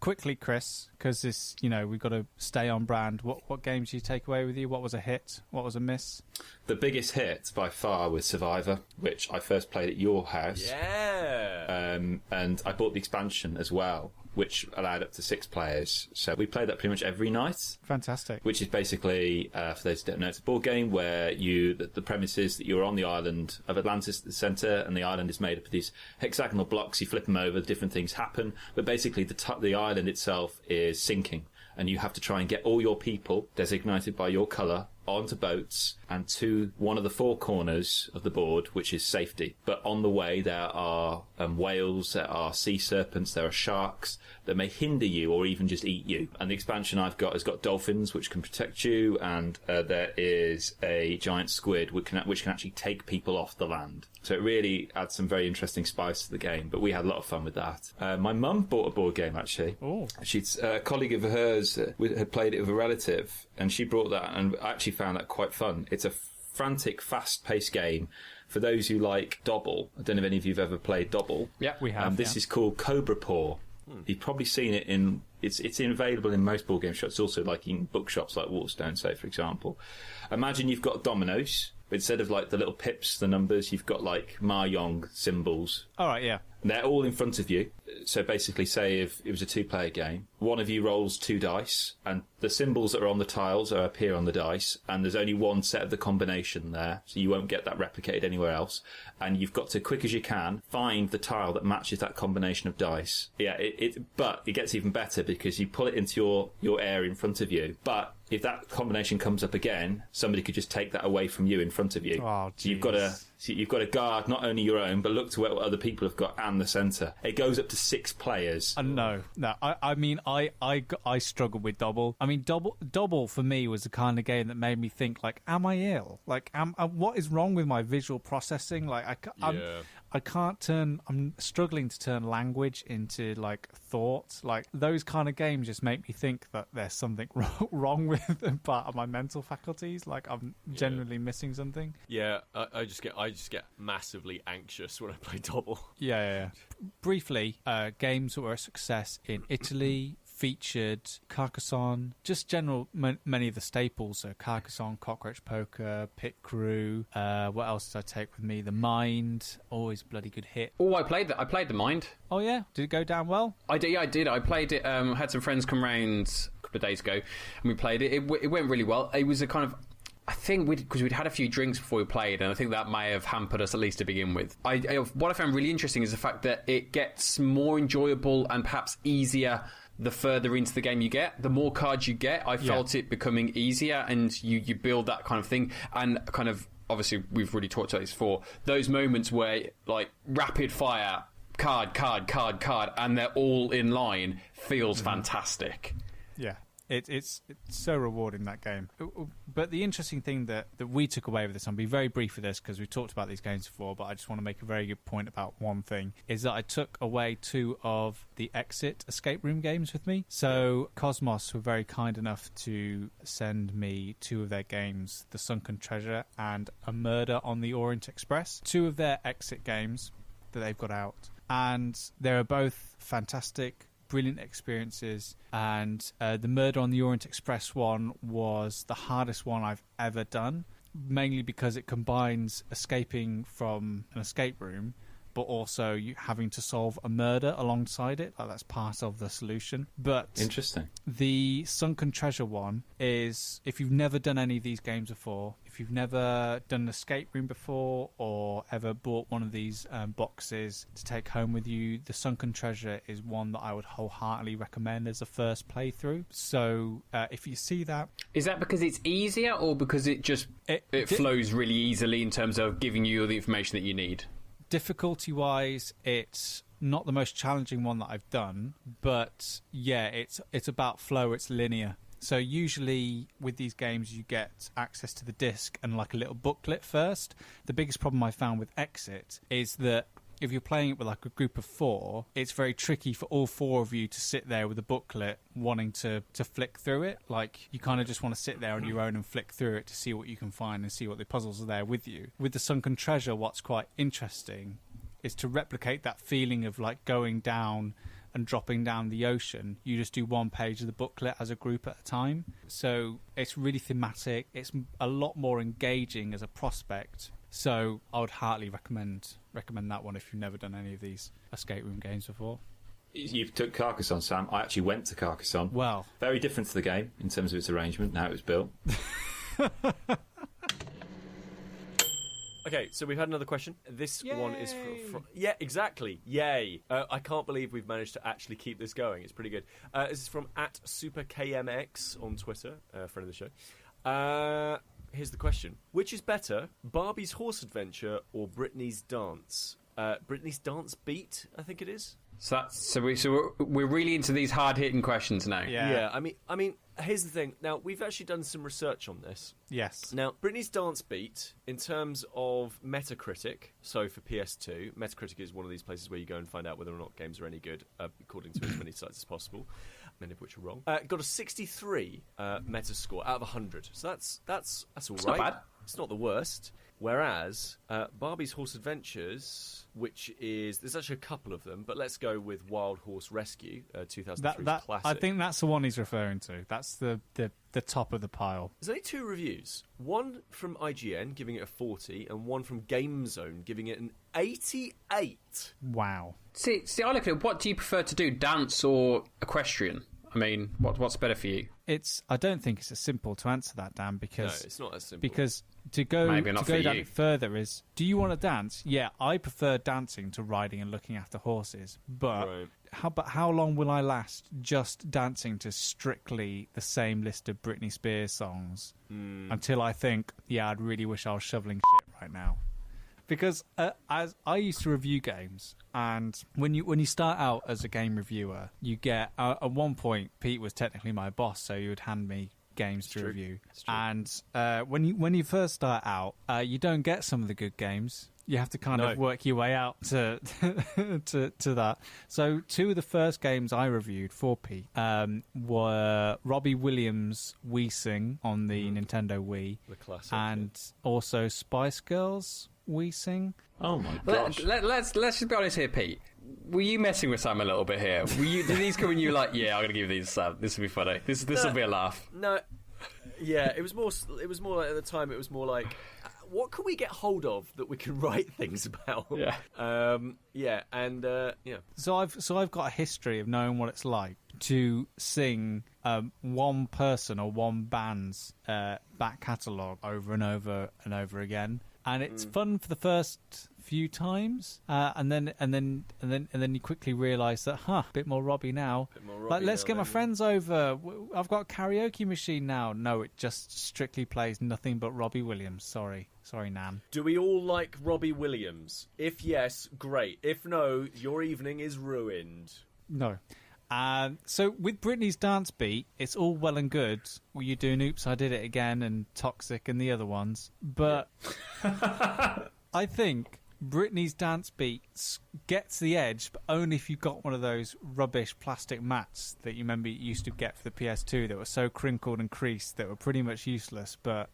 Quickly, Chris, because this, we've got to stay on brand. What games do you take away with you? What was a hit? What was a miss? The biggest hit by far was Survivor, which I first played at your house. Yeah. And I bought the expansion as well, which allowed up to 6 players. So we played that pretty much every night. Fantastic. Which is basically, for those who don't know, it's a board game where the premise is that you're on the island of Atlantis at the centre, and the island is made up of these hexagonal blocks. You flip them over, different things happen. But basically, the island itself is sinking, and you have to try and get all your people, designated by your colour, onto boats and to one of the 4 corners of the board, which is safety. But on the way, there are whales, there are sea serpents, there are sharks that may hinder you or even just eat you. And the expansion I've got has got dolphins, which can protect you, and there is a giant squid which can actually take people off the land. So it really adds some very interesting spice to the game, but we had a lot of fun with that. My mum bought a board game, actually. Oh. She's a colleague of hers had played it with a relative, and she brought that, and I actually found that quite fun. It's a frantic, fast-paced game. For those who like Dobble, I don't know if any of you have ever played Dobble. Yeah, we have. This is called Cobra Paw. You've probably seen it in... It's available in most board game shops. It's also like in bookshops like Waterstone, say, for example. Imagine you've got dominoes, but instead of like the little pips, the numbers, you've got like Mahjong symbols. All right, yeah. They're all in front of you. So basically, say if it was a 2-player game, one of you rolls 2 dice, and the symbols that are on the tiles appear on the dice, and there's only one set of the combination there, so you won't get that replicated anywhere else. And you've got to, quick as you can, find the tile that matches that combination of dice. Yeah, but it gets even better because you pull it into your area in front of you, but if that combination comes up again, somebody could just take that away from you in front of you. Oh, so you've got to guard not only your own, but look to what other people have got and the centre. It goes up to 6 players. No. I mean, I struggled with Dobble. I mean, Dobble for me was the kind of game that made me think, like, am I ill? Like, what is wrong with my visual processing? Like, I'm struggling to turn language into, like, thoughts. Like, those kind of games just make me think that there's something wrong with part of my mental faculties. Like, I'm generally missing something. Yeah, I just get massively anxious when I play Dobble. Yeah. Briefly, games that were a success in Italy featured Carcassonne, just general many of the staples. So Carcassonne, Cockroach Poker, Pit Crew. What else did I take with me? The Mind, always bloody good hit. Oh, I played that. I played the Mind. Oh yeah, did it go down well? I did. Yeah, I did. I played it. Had some friends come round a couple of days ago, and we played it. It went really well. It was a kind of, I think because we'd had a few drinks before we played, and I think that may have hampered us at least to begin with. What I found really interesting is the fact that it gets more enjoyable and perhaps easier the further into the game you get. The more cards you get, I felt it becoming easier, and you build that kind of thing. And kind of, obviously, we've already talked about this before, those moments where, like, rapid fire, card, and they're all in line, feels fantastic. Yeah. It's so rewarding, that game. But the interesting thing that we took away with this, I'll be very brief with this because we've talked about these games before, but I just want to make a very good point about one thing, is that I took away 2 of the Exit escape room games with me. So Cosmos were very kind enough to send me 2 of their games, The Sunken Treasure and A Murder on the Orient Express. 2 of their Exit games that they've got out. And they're both fantastic, brilliant experiences, and the Murder on the Orient Express one was the hardest one I've ever done, mainly because it combines escaping from an escape room but also you having to solve a murder alongside it. Like, that's part of the solution. But interesting. The Sunken Treasure one is, if you've never done any of these games before, if you've never done an escape room before or ever bought one of these boxes to take home with you, the Sunken Treasure is one that I would wholeheartedly recommend as a first playthrough. So if you see that... Is that because it's easier or because it just it flows really easily in terms of giving you all the information that you need? Difficulty-wise, it's not the most challenging one that I've done, but yeah, it's about flow, it's linear. So usually with these games you get access to the disc and like a little booklet first. The biggest problem I found with Exit is that if you're playing it with like a group of 4, it's very tricky for all 4 of you to sit there with a booklet wanting to flick through it. Like, you kind of just want to sit there on your own and flick through it to see what you can find and see what the puzzles are there with you. With the Sunken Treasure, what's quite interesting is to replicate that feeling of like going down and dropping down the ocean. You just do 1 page of the booklet as a group at a time. So it's really thematic. It's a lot more engaging as a prospect. So I would heartily recommend that one if you've never done any of these escape room games before. You took Carcassonne, Sam. I actually went to Carcassonne. Well, very different to the game in terms of its arrangement, how it was built. Okay, so we've had another question. This one is from... Yeah, exactly. Yay. I can't believe we've managed to actually keep this going. It's pretty good. This is from @SuperKMX on Twitter, friend of the show. Here's the question. Which is better, Barbie's Horse Adventure or Britney's Dance? Britney's Dance Beat, I think it is. So we're really into these hard-hitting questions now. Yeah. I mean, here's the thing. Now, we've actually done some research on this. Yes. Now, Britney's Dance Beat, in terms of Metacritic, so for PS2, Metacritic is one of these places where you go and find out whether or not games are any good, according to as many sites as possible, many of which are wrong. Got a 63 Metascore out of 100. So that's all right. Not bad. It's not the worst. Whereas Barbie's Horse Adventures, which is... There's actually a couple of them, but let's go with Wild Horse Rescue, 2003 classic. I think that's the one he's referring to. That's the top of the pile. There's only 2 reviews. One from IGN, giving it a 40, and one from GameZone, giving it an 88. Wow. See, I look at it, what do you prefer to do, dance or equestrian? I mean, what's better for you? I don't think it's as simple to answer that, Dan, because... No, it's not as simple. Because to go down further is, do you want to dance? Yeah, I prefer dancing to riding and looking after horses, but how long will I last just dancing to strictly the same list of Britney Spears songs until I think, yeah, I'd really wish I was shoveling shit right now? Because as I used to review games, and when you start out as a game reviewer, you get at one point Pete was technically my boss, so he would hand me games to review. And when you first start out, you don't get some of the good games. You have to kind of work your way out to to that. So 2 of the first games I reviewed for Pete were Robbie Williams' We Sing on the Nintendo Wii, the classic, and also Spice Girls' We Sing. Oh my gosh! Let's just be honest here, Pete. Were you messing with Sam a little bit here? Did these come and you were like, yeah, I'm gonna give these Sam. This will be funny. This will be a laugh. No, yeah, it was more like at the time. It was more like, what can we get hold of that we can write things about? Yeah. So I've got a history of knowing what it's like to sing one person or one band's back catalogue over and over and over again. And it's fun for the first few times, and then you quickly realise that, a bit more Robbie now. Let's get my friends over. I've got a karaoke machine now. No, it just strictly plays nothing but Robbie Williams. Sorry, Nan. Do we all like Robbie Williams? If yes, great. If no, your evening is ruined. No. So with Britney's Dance Beat, it's all well and good. Well, you're doing Oops, I Did It Again and Toxic and the other ones. But I think Britney's Dance Beat gets the edge, but only if you've got one of those rubbish plastic mats that you remember you used to get for the PS2 that were so crinkled and creased that were pretty much useless, but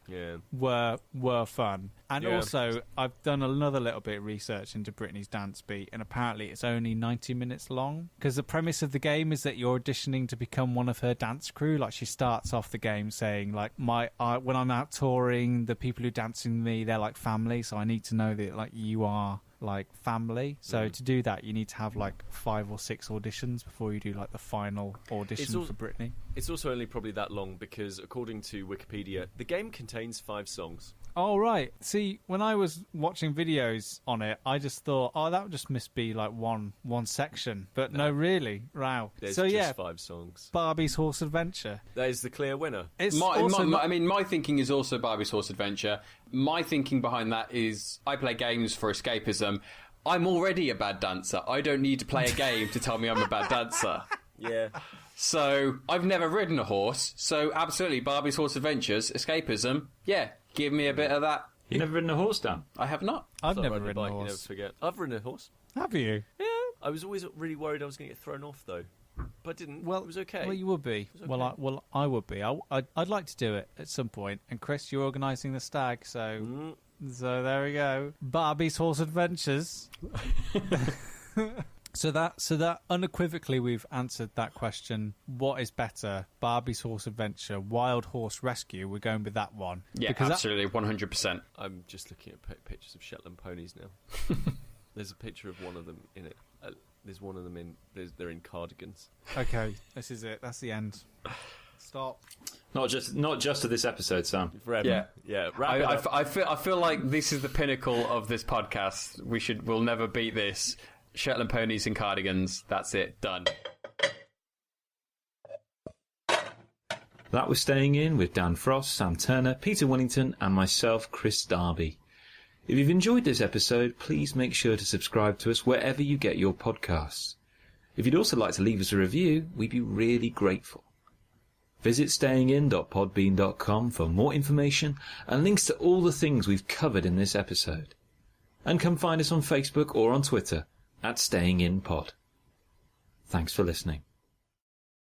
were fun. And also, I've done another little bit of research into Britney's Dance Beat, and apparently it's only 90 minutes long. Because the premise of the game is that you're auditioning to become one of her dance crew. Like, she starts off the game saying, like, when I'm out touring, the people who dance with me, they're like family, so I need to know that, like, you are like family. So to do that, you need to have like 5 or 6 auditions before you do like the final audition for Britney. It's also only probably that long because, according to Wikipedia, the game contains 5 songs. Oh, right. See, when I was watching videos on it, I just thought, that would just must be like one section. But no, really. Wow. There's just 5 songs. Barbie's Horse Adventure. That is the clear winner. My thinking is also Barbie's Horse Adventure. My thinking behind that is I play games for escapism. I'm already a bad dancer. I don't need to play a game to tell me I'm a bad dancer. Yeah. So I've never ridden a horse. So absolutely, Barbie's Horse Adventures, escapism. Yeah, give me a bit of that. You've never ridden a horse, Dan? I have not. I've never ridden a horse. You never forget. I've ridden a horse. Have you? Yeah. I was always really worried I was going to get thrown off, though. But I didn't. Well, it was okay. Well, you would be. It was okay. I would be. I'd like to do it at some point. And Chris, you're organising the stag, so there we go. Barbie's Horse Adventures. So that unequivocally we've answered that question. What is better, Barbie's Horse Adventure, Wild Horse Rescue? We're going with that one. Yeah, because absolutely, 100%. I'm just looking at pictures of Shetland ponies now. There's a picture of one of them in it. There's one of them in. They're in cardigans. Okay, this is it. That's the end. Stop. Not just of this episode, Sam. Forever. Yeah. Wrap it up. I feel like this is the pinnacle of this podcast. We'll never beat this. Shetland ponies and cardigans. That's it. Done. That was Staying In with Dan Frost, Sam Turner, Peter Winnington, and myself, Chris Darby. If you've enjoyed this episode, please make sure to subscribe to us wherever you get your podcasts. If you'd also like to leave us a review, we'd be really grateful. Visit stayingin.podbean.com for more information and links to all the things we've covered in this episode. And come find us on Facebook or on Twitter @stayinginpod. Thanks for listening.